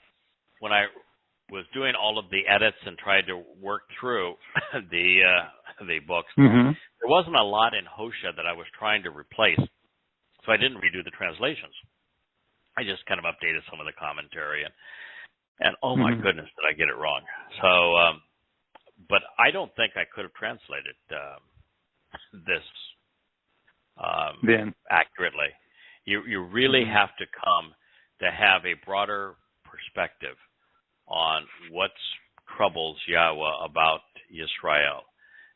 when I was doing all of the edits and tried to work through the books, there wasn't a lot in Hoshea that I was trying to replace, so I didn't redo the translations. I just kind of updated some of the commentary, and oh my goodness, did I get it wrong. So, but I don't think I could have translated this accurately. You really have to come to have a broader perspective on what troubles Yahweh about Israel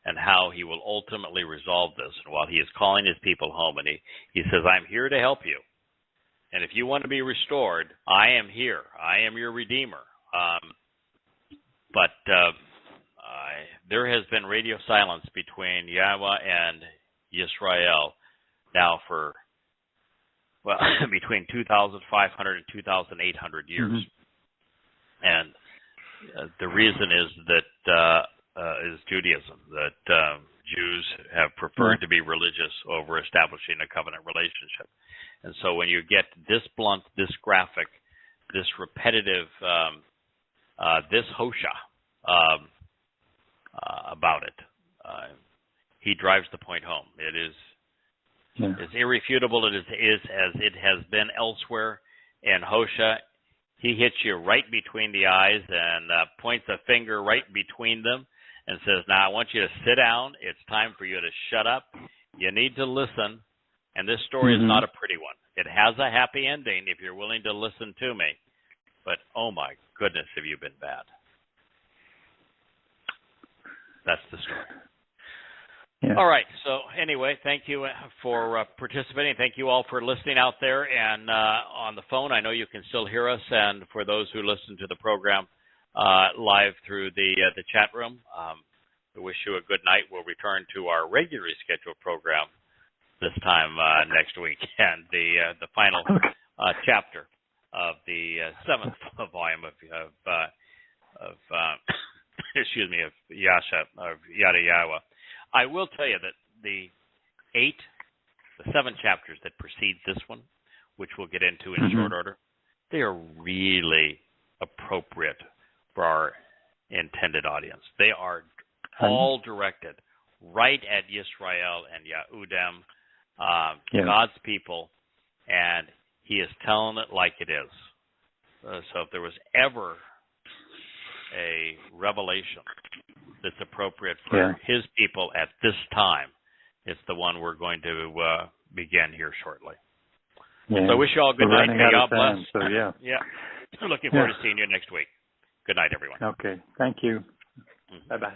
and how he will ultimately resolve this. And while he is calling his people home, and he says, I'm here to help you. And if you want to be restored, I am here. I am your Redeemer. But there has been radio silence between Yahweh and Israel now for, well, between 2,500 and 2,800 years. And the reason is that is Judaism, that Jews have preferred to be religious over establishing a covenant relationship. And so when you get this blunt, this graphic, this repetitive, this Hoshea about it, he drives the point home. It is as irrefutable as it has been elsewhere. And Hoshea, he hits you right between the eyes and points a finger right between them and says, now I want you to sit down. It's time for you to shut up. You need to listen. And this story is not a pretty one. It has a happy ending if you're willing to listen to me. But, oh my goodness, have you been bad. That's the story. Yeah. All right. So anyway, thank you for participating. Thank you all for listening out there. And on the phone, I know you can still hear us. And for those who listen to the program live through the chat room, we wish you a good night. We'll return to our regularly scheduled program this time next week, and the final chapter of the seventh volume of excuse me, of Yada Yahowah. I will tell you that the 7 chapters that precede this one, which we'll get into in short order, they are really appropriate for our intended audience. They are all directed right at Yisrael and Yehudem, God's people, and he is telling it like it is. So if there was ever a revelation that's appropriate for his people at this time, it's the one we're going to begin here shortly. So I wish you all good night. May God bless. Looking forward to seeing you next week. Good night, everyone. Okay. Thank you. Bye-bye.